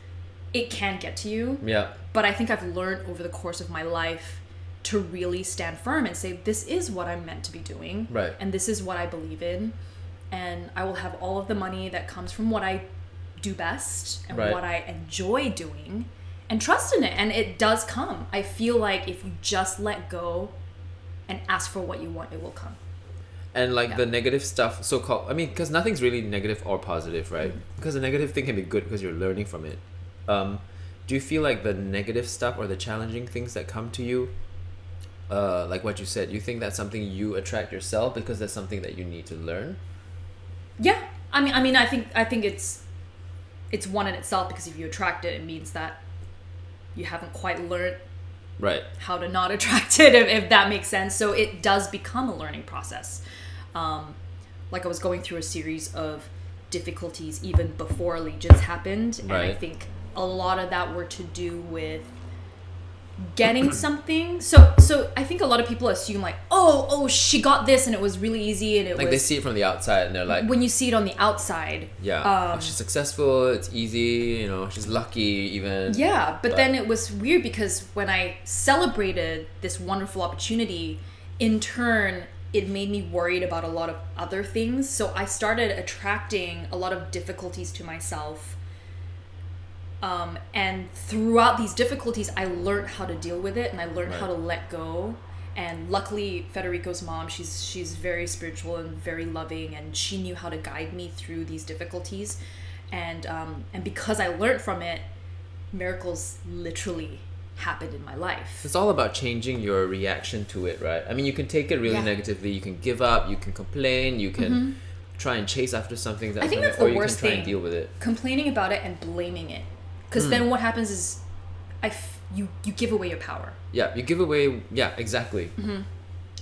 it can get to you. Yeah. But I think I've learned over the course of my life to really stand firm and say, this is what I'm meant to be doing. Right. And this is what I believe in. And I will have all of the money that comes from what I do best and what I enjoy doing, and trust in it. And it does come. I feel like if you just let go and ask for what you want, it will come. And like the negative stuff, so-called, I mean, because nothing's really negative or positive, right? Because the negative thing can be good because you're learning from it. Do you feel like the negative stuff or the challenging things that come to you, like what you said, you think that's something you attract yourself because that's something that you need to learn? Yeah. I mean, I think it's one in itself, because if you attract it, it means that you haven't quite learned how to not attract it, if that makes sense. So it does become a learning process. Like I was going through a series of difficulties even before Allegiance happened, and I think a lot of that were to do with getting something. So I think a lot of people assume like, oh, she got this and it was really easy, and it like was, they see it from the outside and they're like, when you see it on the outside, she's successful, it's easy, you know, she's lucky even. But then it was weird, because when I celebrated this wonderful opportunity, in turn it made me worried about a lot of other things. So I started attracting a lot of difficulties to myself. And throughout these difficulties, I learned how to deal with it, and I learned how to let go. And luckily, Federico's mom, she's very spiritual and very loving, and she knew how to guide me through these difficulties. And because I learned from it, miracles literally happened in my life. It's all about changing your reaction to it, right? I mean, you can take it really negatively, you can give up, you can complain, you can try and chase after something that, I think that's or the you worst can try thing, and deal with it. complaining about it and blaming it. Because then what happens is you give away your power. Yeah, you give away, exactly.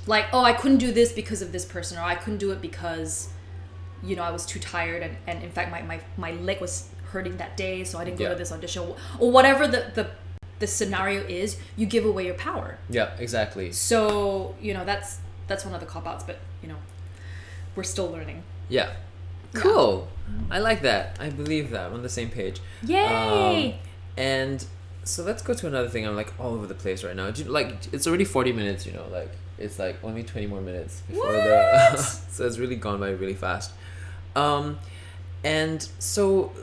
Like, oh, I couldn't do this because of this person, or I couldn't do it because, you know, I was too tired, and in fact my leg was hurting that day, so I didn't go to this audition, or whatever the scenario is. You give away your power. Yeah, exactly. So, you know, that's one of the cop-outs, but, you know, we're still learning. Yeah. Cool. I like that. I believe that. I'm on the same page. Yay! And so let's go to another thing. I'm like all over the place right now. Like, it's already 40 minutes, you know, like it's like only 20 more minutes before so it's really gone by really fast. And so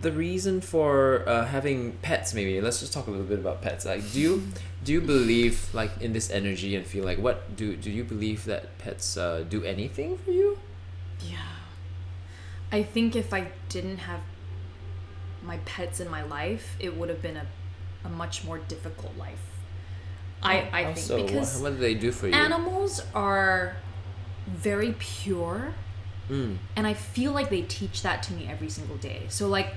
the reason for having pets, maybe let's just talk a little bit about pets. Like, do you believe like in this energy and feel like, what do you believe that pets do anything for you? Yeah. I think if I didn't have my pets in my life, it would have been a much more difficult life. I think so? because what do they do for you? animals are very pure, and I feel like they teach that to me every single day. So like,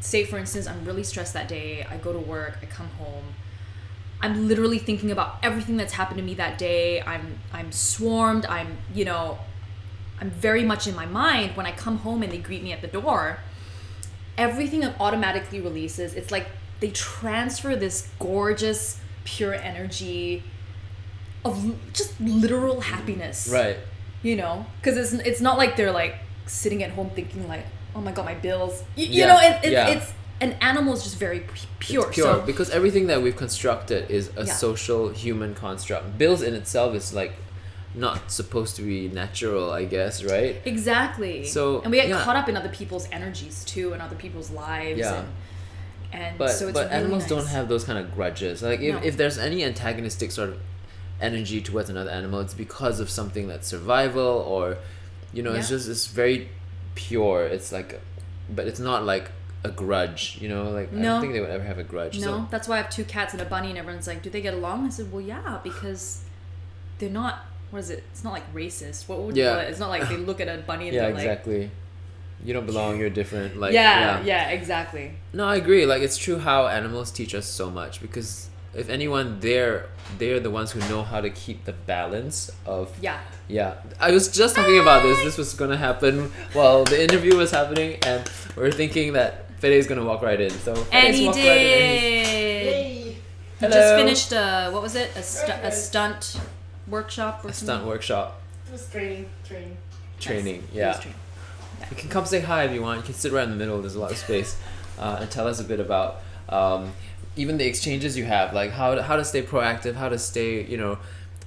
say for instance, I'm really stressed that day. I go to work. I come home. I'm literally thinking about everything that's happened to me that day. I'm swarmed. I'm very much in my mind. When I come home and they greet me at the door, everything automatically releases. It's like they transfer this gorgeous, pure energy of just literal happiness. Right. You know? Because it's not like they're like sitting at home thinking like, oh my God, my bills. You know, it's an animal is just very pure. It's pure, so, because everything that we've constructed is a social human construct. Bills in itself is like not supposed to be natural, I guess, right? Exactly. So and we get caught up in other people's energies too, and other people's lives. Yeah. And but so it's but really animals nice. don't have those kind of grudges. Like if there's any antagonistic sort of energy towards another animal, it's because of something that's survival, or it's very pure. It's like, but it's not like a grudge, I don't think they would ever have a grudge. No, that's why I have 2 cats and a bunny, and everyone's like, do they get along? I said, well, yeah, because they're not, what is it? It's not like racist. What would you call it? It's not like they look at a bunny and they're exactly. like, you don't belong, you're different. Like yeah, exactly. No, I agree. Like, it's true how animals teach us so much, because if anyone, they're the ones who know how to keep the balance of I was just talking about this was going to happen while the interview was happening, and we're thinking that Fede's going to walk right in. So and he did. He just finished what was it, a stunt workshop or a something? stunt workshop. It was training. Yeah. You can come say hi if you want. You can sit right in the middle. There's a lot of space, and tell us a bit about even the exchanges you have, like how to stay proactive, how to stay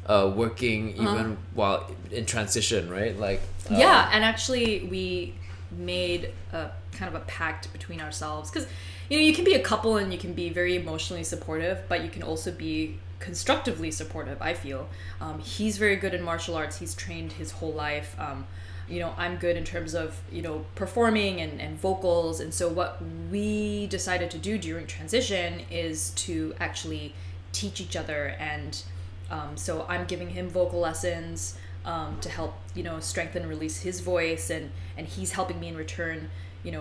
working even while in transition, right? Like and actually we made a kind of a pact between ourselves, because you can be a couple and you can be very emotionally supportive, but you can also be constructively supportive. I feel he's very good in martial arts. He's trained his whole life. I'm good in terms of performing and vocals, and so what we decided to do during transition is to actually teach each other, and so I'm giving him vocal lessons to help strengthen and release his voice, and he's helping me in return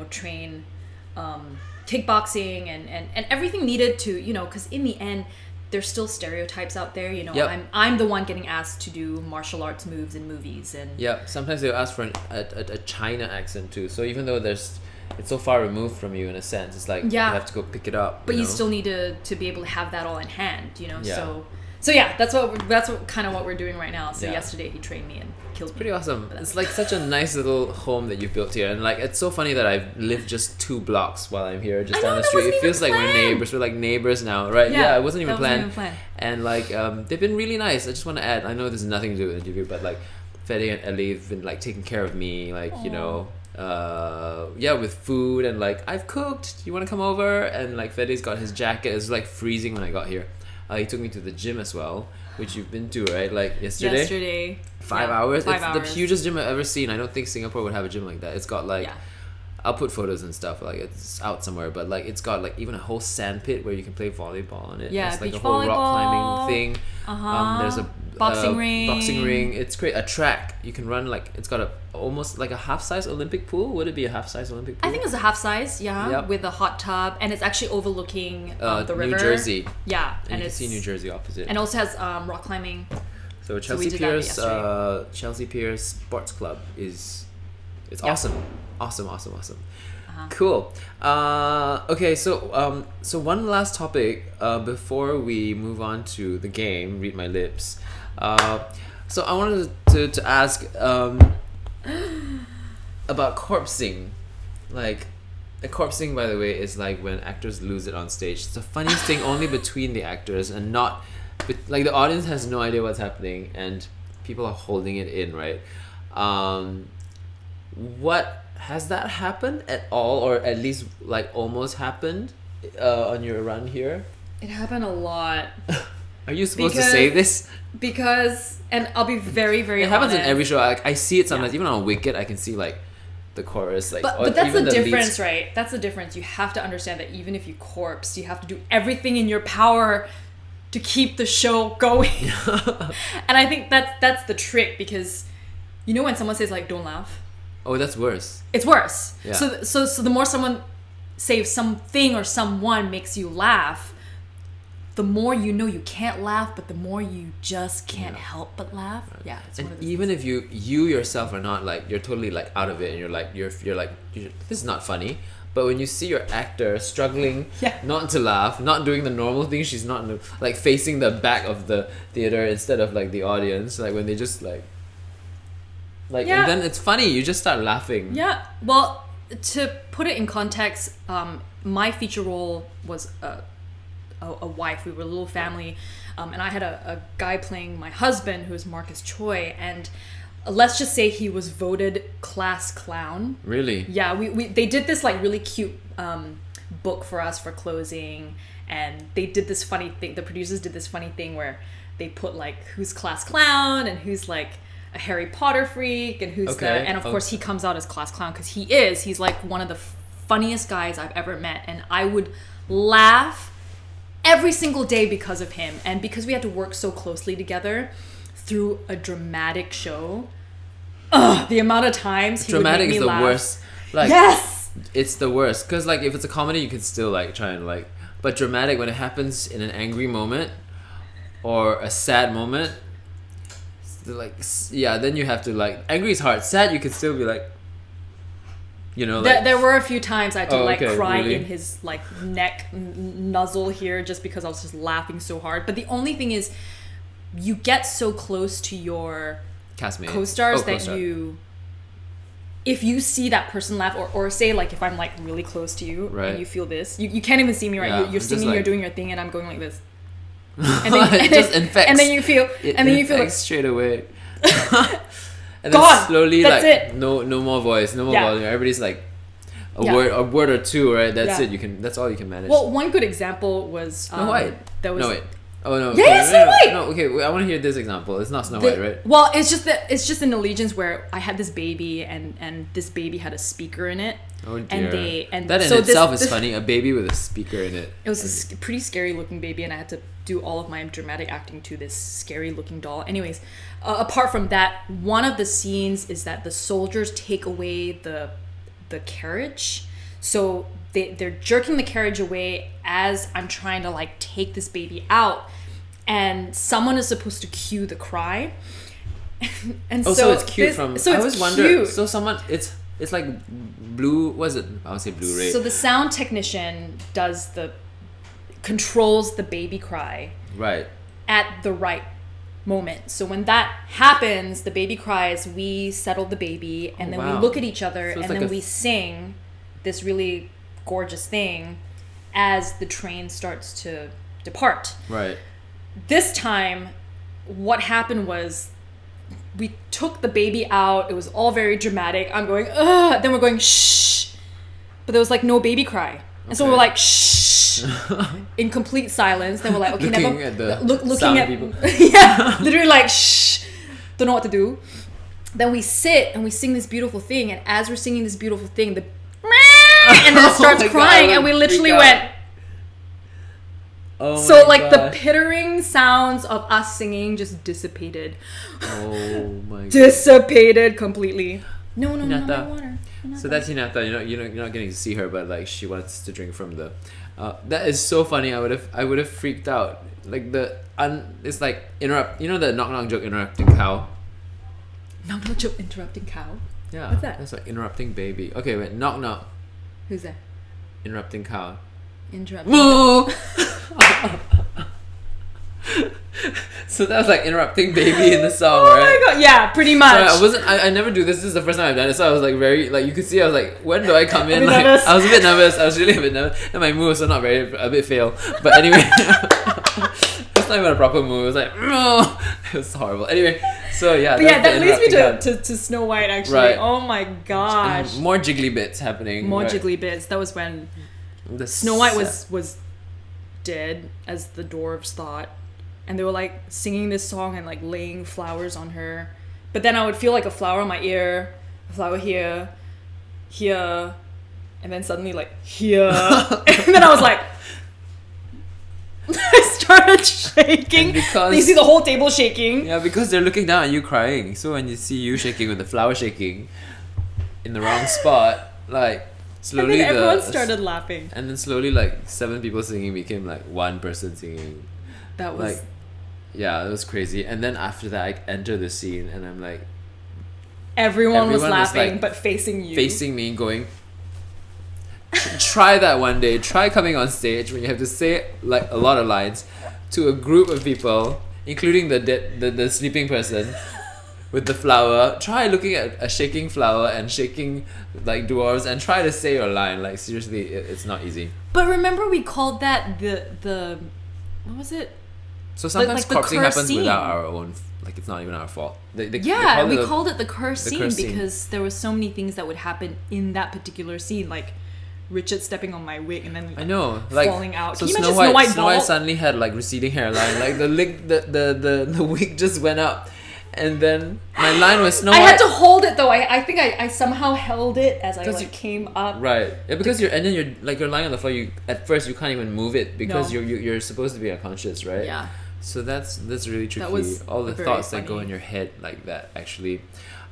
train kickboxing and everything needed to because in the end there's still stereotypes out there. I'm the one getting asked to do martial arts moves in movies, and sometimes they'll ask for a China accent too, so even though it's so far removed from you in a sense, it's like you have to go pick it up, but you still need to be able to have that all in hand, so that's what kind of what we're doing right now. So yesterday he trained me and killed me. Pretty awesome. It's like such a nice little home that you built here, and like it's so funny that I've lived just 2 blocks while I'm here, just down the street. It feels like we're neighbors. We're like neighbors now, right? Yeah, it wasn't even planned. And like they've been really nice. I just want to add, I know this has nothing to do with the interview, but like Fede and Ellie have been like taking care of me, like with food, and like I've cooked. You want to come over? And like Fede's got his jacket. It was like freezing when I got here. He took me to the gym as well, which you've been to, right? Like yesterday. 5 hours. It's the hugest gym I've ever seen. I don't think Singapore would have a gym like that. It's got like, I'll put photos and stuff. Like it's out somewhere, but like it's got like even a whole sand pit where you can play volleyball on it. Yeah, it's like beach a whole volleyball. Rock climbing thing. There's a boxing ring. It's great. A track. You can run like it's got almost like a half-size Olympic pool. Would it be a half-size Olympic pool? I think it's a half-size, with a hot tub, and it's actually overlooking the river. New Jersey. Yeah, and you can see New Jersey opposite. And also has rock climbing. So Chelsea Piers Sports Club it's awesome. Awesome. Cool. Okay, so one last topic before we move on to the game, Read My Lips. So I wanted to ask about corpsing. Like, a corpsing, by the way, is like when actors lose it on stage. It's the funniest thing only between the actors, and not like the audience has no idea what's happening and people are holding it in, right? What has that happened at all, or at least like almost happened on your run here? It happened a lot. Are you supposed to say this? Because, and I'll be very, very honest. It happens honest. in every show. I see it sometimes, even on Wicked. I can see like the chorus, like. But that's the difference, right? That's the difference. You have to understand that even if you corpse, you have to do everything in your power to keep the show going. And I think that's the trick, because you know when someone says like don't laugh, oh, that's worse. it's worse. Yeah. So the more someone say something or someone makes you laugh, the more you know you can't laugh, but the more you just can't help but laugh. Right. Yeah, it's and one of those even things. if you yourself are not like, you're totally like out of it, and you're like this is not funny. But when you see your actor struggling not to laugh, not doing the normal thing, she's not like facing the back of the theater instead of like the audience, like when they just like and then it's funny, you just start laughing. Yeah, well, to put it in context, my feature role was a wife. We were a little family, and I had a guy playing my husband, who is Marcus Choi, and let's just say he was voted class clown. Really? Yeah, they did this like really cute book for us for closing, and they did this funny thing. The producers did this funny thing where they put like who's class clown and who's like a Harry Potter freak and who's and of course he comes out as class clown because he's like one of the funniest guys I've ever met, and I would laugh every single day because of him, and because we had to work so closely together through a dramatic show. The amount of times he dramatic would make me is the laugh. worst. Like, yes, it's the worst, because like if it's a comedy you can still like try and like, but dramatic, when it happens in an angry moment or a sad moment, like then you have to like, angry is hard, sad you can still be like, you know, like, there were a few times I had to cry really? in his like neck nuzzle here, just because I was just laughing so hard. But the only thing is, you get so close to your castmate, co-stars that if you see that person laugh, or say like if I'm like really close to you and you feel this, you can't even see me, right? You're singing, like, you're doing your thing, and I'm going like this, and then, and then you feel like straight away. And then gone. Slowly, that's like it. no more voice, no more volume. Everybody's like a word or two, right? That's it. That's all you can manage. Well, one good example was Snow White. That was no wait. Oh no. Yeah, Snow White. No, okay. I want to hear this example. It's not Snow White, right? Well, it's just an Allegiance where I had this baby, and this baby had a speaker in it. Oh dear. And that in so itself is funny. A baby with a speaker in it. It was a pretty scary looking baby, and I had to do all of my dramatic acting to this scary looking doll. Anyways, apart from that, one of the scenes is that the soldiers take away the carriage. So they're jerking the carriage away as I'm trying to like take this baby out, and someone is supposed to cue the cry. And so it's cute from. So I it's always wondered. cute. So someone it's like blue. Was it? I would say Blu-ray. So the sound technician controls the baby cry right at the right moment. So when that happens, the baby cries, we settle the baby, and then we look at each other, so and then we sing this really gorgeous thing as the train starts to depart. Right. This time, what happened was we took the baby out. It was all very dramatic. I'm going, ugh. Then we're going, shh. But there was like no baby cry. And so we're like, shh. In complete silence. Then we're like, okay, looking never. At the looking at people. yeah, literally like, shh. Don't know what to do. Then we sit and we sing this beautiful thing. And as we're singing this beautiful thing, and then it starts crying, and we literally went. Oh so like gosh. the pittering sounds of us singing just dissipated. Oh my god. Dissipated completely. No, Hinata. no water. So that's Hinata. You're not getting to see her, but like she wants to drink from the. That is so funny. I would have freaked out. Like it's like interrupt. You know the knock knock joke, interrupting cow. Knock knock joke, interrupting cow. Yeah. What's that? That's like interrupting baby. Okay, wait. Knock knock. Who's that? Interrupting cow. Interrupting. Moo. So that was like interrupting baby in the song, right? Oh my god, yeah, pretty much. So I never do this. This is the first time I've done it. So I was like very, like you could see I was like, when do I come in? Like nervous. I was a bit nervous. I was really a bit nervous. And my moves are not a bit fail. But anyway, it's not even a proper move. It was like, no. It was horrible. Anyway, so yeah. But yeah, that leads me to Snow White actually. Right. Oh my gosh. And more jiggly bits happening. More jiggly bits. That was when Snow White was dead, as the dwarves thought. And they were like singing this song and like laying flowers on her. But then I would feel like a flower on my ear, a flower here, and then suddenly like here. And then I was like, I started shaking. Because you see the whole table shaking. Yeah, because they're looking down at you crying. So when you see you shaking with the flower shaking in the wrong spot, like slowly everyone started laughing. And then slowly like 7 people singing became like 1 person singing. That was like, yeah, it was crazy. And then after that I enter the scene and I'm like everyone was laughing, like, but facing you. Facing me going, try that one day. Try coming on stage when you have to say like a lot of lines to a group of people, including the sleeping person with the flower. Try looking at a shaking flower and shaking like dwarves and try to say your line. Like seriously, it's not easy. But remember we called that the what was it? So sometimes like corpsing happens scene. without our own, like it's not even our fault. We called it the curse scene because there were so many things that would happen in that particular scene, like Richard stepping on my wig and then I know, like falling out. So Can you imagine Snow White suddenly had like receding hairline, like the wig just went up, and then my line was Snow White. I had to hold it though. I think I somehow held it as I like came up. Right, yeah, because you're lying on the floor. You at first you can't even move it because you're supposed to be unconscious, right? Yeah. So that's really tricky. That was all the thoughts that go in your head like that actually,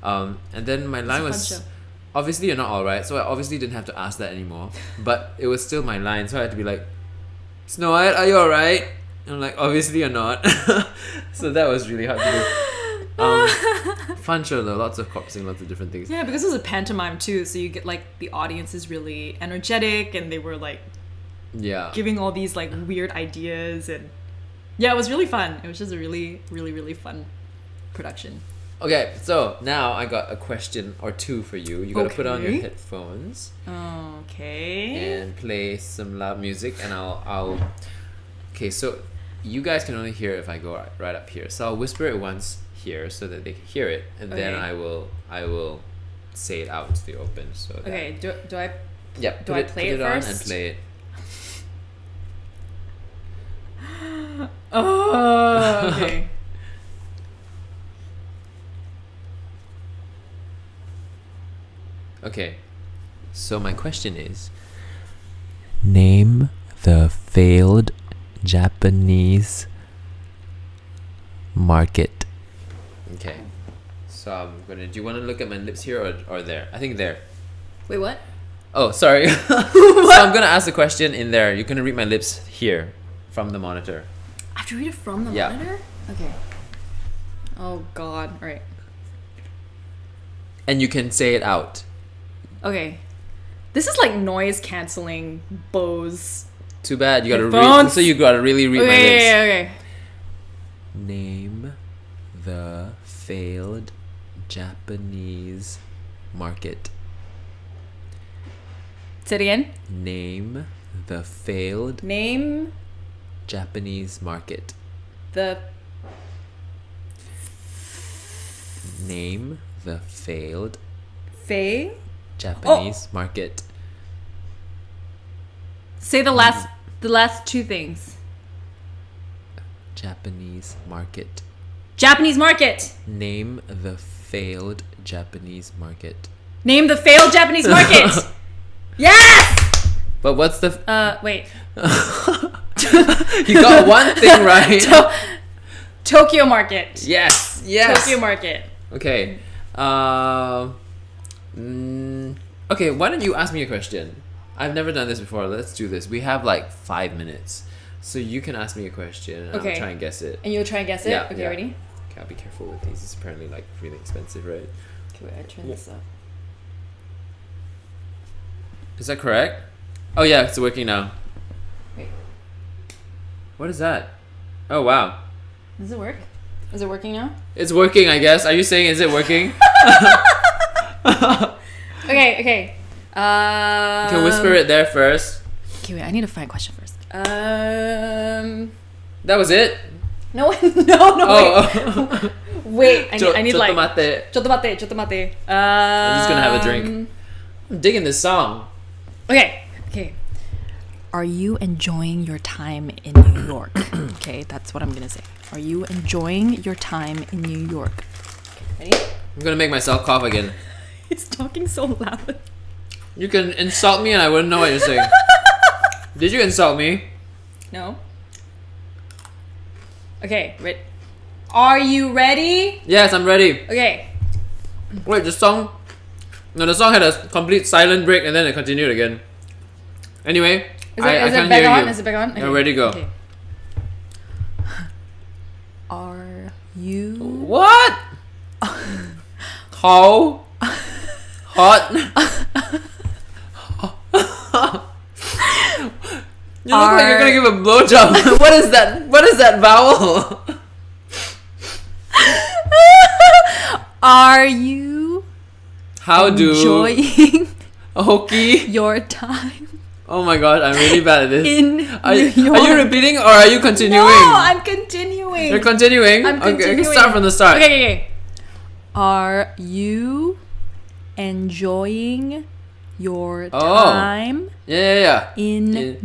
and then my line was. Obviously you're not alright, so I obviously didn't have to ask that anymore. But it was still my line, so I had to be like, Snow White, are you alright? I'm like, obviously you're not. So that was really hard to do. Fun show though, lots of corpsing, lots of different things. Yeah, because it was a pantomime too, so you get like the audience is really energetic and they were like giving all these like weird ideas, and yeah, it was really fun. It was just a really, really, really fun production. Okay, so now I got a question or two for you. You gotta put on your headphones. Okay. And play some loud music, and I'll. Okay, so you guys can only hear it if I go right up here. So I'll whisper it once here so that they can hear it, and then I will say it out into the open. So that, okay. Do I? Yep. Do I play it first? On and play it. Oh. Okay. Okay, so my question is, name the failed Japanese market. Okay, so I'm gonna, do you want to look at my lips here or there? I think there. Wait, what? Oh, sorry. So I'm gonna ask the question in there. You're gonna read my lips here from the monitor. I have to read it from the monitor? Okay. Oh god, alright. And you can say it out. Okay. This is like noise cancelling Bose. Too bad. You gotta read. So you gotta really read my lips. Okay. Name the failed Japanese market. Say it again. Name the failed Japanese market. Name the failed Japanese market. Say the last two things. Japanese market. Japanese market. Name the failed Japanese market. Name the failed Japanese market. Yes. But what's the wait. You got one thing right. Tokyo market. Yes. Tokyo market. Okay. Okay, why don't you ask me a question? I've never done this before. Let's do this. We have like 5 minutes. So you can ask me a question and I'll try and guess it. And you'll try and guess it? Yeah, okay, ready? Okay, I'll be careful with these. It's apparently like really expensive, right? Okay, wait, I turn this up. Is that correct? Oh yeah, it's working now. Wait. What is that? Oh wow. Does it work? Is it working now? It's working, I guess. Are you saying is it working? Okay. Okay, whisper it there first. Okay, wait, I need to find a question first. That was it? No, wait. Wait, I need like... Chotto mate. I'm just gonna have a drink. I'm digging this song. Okay. Are you enjoying your time in New York? Okay, that's what I'm gonna say. Are you enjoying your time in New York? Okay, ready? I'm gonna make myself cough again. He's talking so loud. You can insult me and I wouldn't know what you're saying. Did you insult me? No. Okay, are you ready? Yes, I'm ready. Okay. Wait, the song had a complete silent break and then it continued again. Anyway, I can't hear you. Is it back on? Okay. You're ready to go. Okay. Are you... What? How? Hot? You look like you're gonna give a blowjob. What is that? What is that vowel? Are you enjoying your time? Oh my god, I'm really bad at this. Are New York? you repeating or are you continuing? No, I'm continuing. You're continuing? I'm continuing. Okay, start from the start. Okay. Are you enjoying your time? Yeah.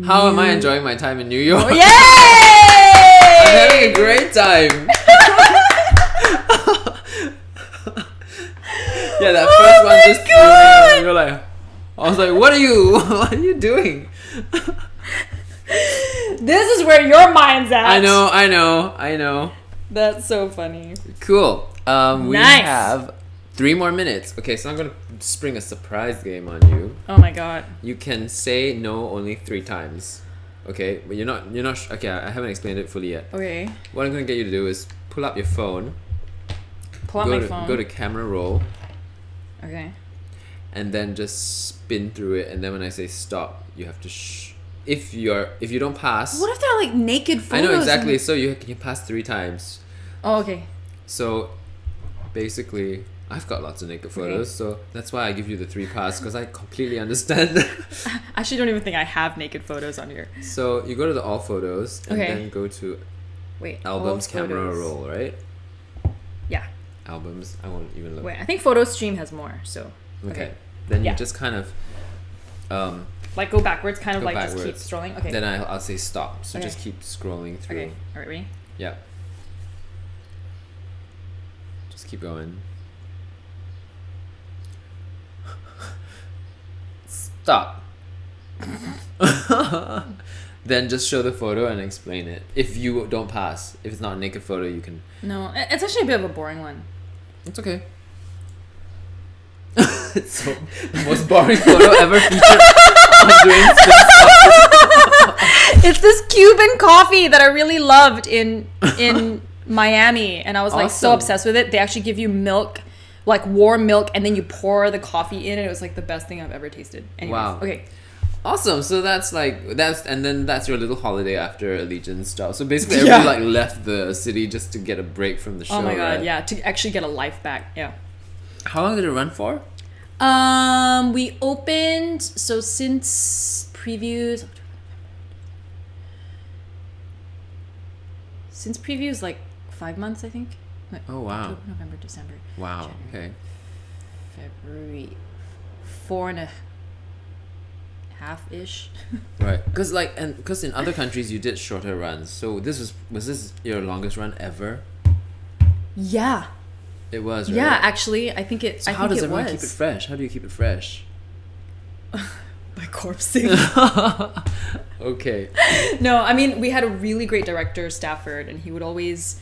How am I enjoying my time in New York? Yay! I'm having a great time. Yeah, that first one just threw me. You're like, I was like, what are you doing? This is where your mind's at. I know. That's so funny. Cool. We Nice. have 3 more minutes. Okay, so I'm gonna spring a surprise game on you. Oh my god. You can say no only 3 times. Okay, but you're not. Okay, I haven't explained it fully yet. Okay. What I'm gonna get you to do is pull up your phone. Pull out my phone. Go to camera roll. Okay. And then just spin through it, and then when I say stop, you have to if you don't pass. What if they're like naked photos? I know exactly. So you pass 3 times. Oh, okay. So basically, I've got lots of naked photos, so that's why I give you the 3 pass, because I completely understand. I actually don't even think I have naked photos on here. So you go to the all photos and then go to albums camera roll, right? Yeah. Albums. I won't even look. Wait, I think Photo Stream has more. So okay. Then you just kind of like go backwards, kind of like backwards. just keep scrolling. Okay. Then I'll say stop. So just keep scrolling through. Okay. All right, ready? Yeah. Just keep going. Stop. Then just show the photo and explain it. If you don't pass, if it's not a naked photo, you can. No, it's actually a bit of a boring one. It's okay. It's so the most boring photo ever featured on Dwayne's It's this Cuban coffee that I really loved in Miami, and I was like so obsessed with it. They actually give you milk, like warm milk, and then you pour the coffee in, and it was like the best thing I've ever tasted. Anyways, wow. Okay. Awesome. So that's your little holiday after Allegiance job. So basically everybody like left the city just to get a break from the show. Oh my god, right? yeah, to actually get a life back. Yeah. How long did it run for? We opened since previews like 5 months, I think. Oh wow. October, November, December. Wow. January, Okay. February, 4.5 ish. Right. Because in other countries you did shorter runs. So was this your longest run ever? Yeah. It was, right? Yeah, actually, I think it. So how does everyone keep it fresh? How do you keep it fresh? By corpsing. Okay. No, I mean, we had a really great director, Stafford, and he would always,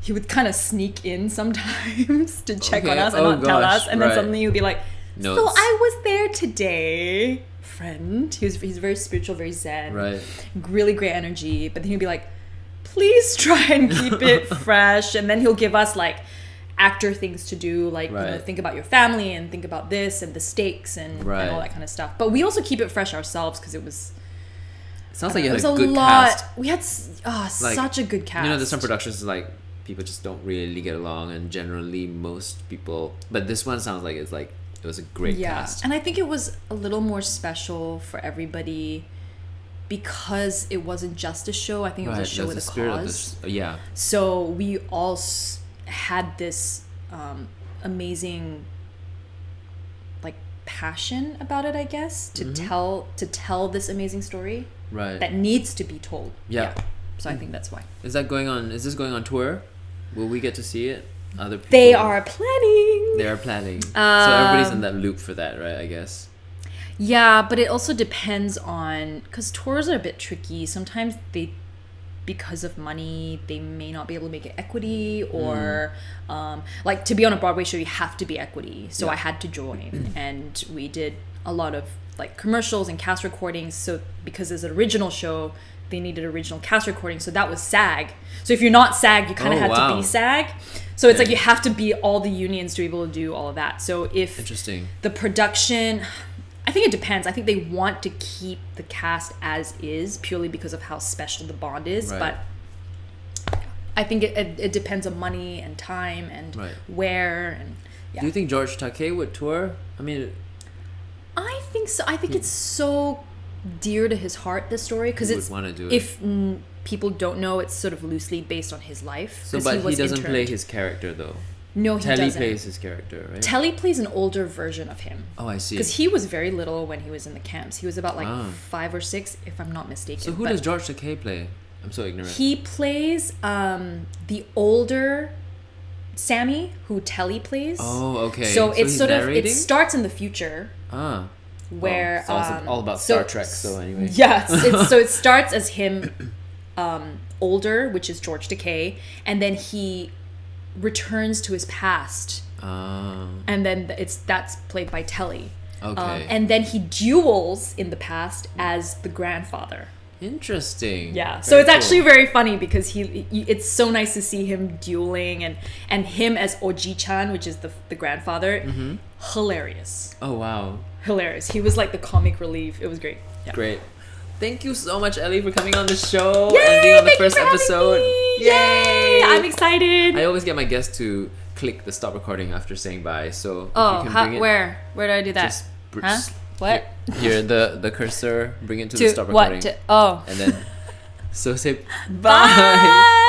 he would kind of sneak in sometimes to check on us and not tell us, and then suddenly he would be like, Notes. "So I was there today, friend." He's very spiritual, very zen, Right? Really great energy, but then he'd be like, please try and keep it fresh, and then he'll give us like actor things to do, like think about your family and think about this and the stakes and all that kind of stuff. But we also keep it fresh ourselves because it was. Sounds like you had a good cast. We had such a good cast. You know, there's some productions like people just don't really get along, and generally most people. But this one sounds like it was a great cast. And I think it was a little more special for everybody. Because it wasn't just a show, I think it was a show with a cause. Yeah. So we all had this amazing, like, passion about it, I guess, to tell this amazing story. Right. That needs to be told. Yeah. So I think that's why. Is this going on tour? Will we get to see it? Other people. They are planning. They are planning. So everybody's in that loop for that, right? I guess. Yeah, but it also depends on, because tours are a bit tricky. Sometimes because of money, they may not be able to make it equity, or like to be on a Broadway show, you have to be equity. So I had to join, and we did a lot of like commercials and cast recordings. So because it's an original show, they needed original cast recordings. So that was SAG. So if you're not SAG, you kind of had to be SAG. So it's like you have to be all the unions to be able to do all of that. So if the production, I think it depends. I think they want to keep the cast as is purely because of how special the Bond is. But I think it depends on money and time and where. And do you think George Takei would tour? I mean, I think so. I think it's so dear to his heart, this story, because it's want to do if people don't know, it's sort of loosely based on his life. So, but he doesn't play his character though. No, he doesn't. Telly plays his character, right? Telly plays an older version of him. Oh, I see. Because he was very little when he was in the camps. He was about like 5 or 6, if I'm not mistaken. So who does George Takei play? I'm so ignorant. He plays the older Sammy, who Telly plays. Oh, okay. So it's sort narrating? of, it starts in the future. Where it's also all about Star Trek. So anyway, yes. So it starts as him older, which is George Takei, and then he returns to his past, and then that's played by Telly. Okay. And then he duels in the past as the grandfather. Interesting. Yeah. So it's actually very funny because it's so nice to see him dueling and him as Oji-chan, which is the grandfather. Hilarious. Oh wow. Hilarious. He was like the comic relief. It was great. Yeah. Great. Thank you so much, Ellie, for coming on the show and being on the first episode. Yay! I'm excited. I always get my guests to click the stop recording after saying bye. So where do I do that? What? Here, the cursor, bring it to the stop recording. What? And then so say bye.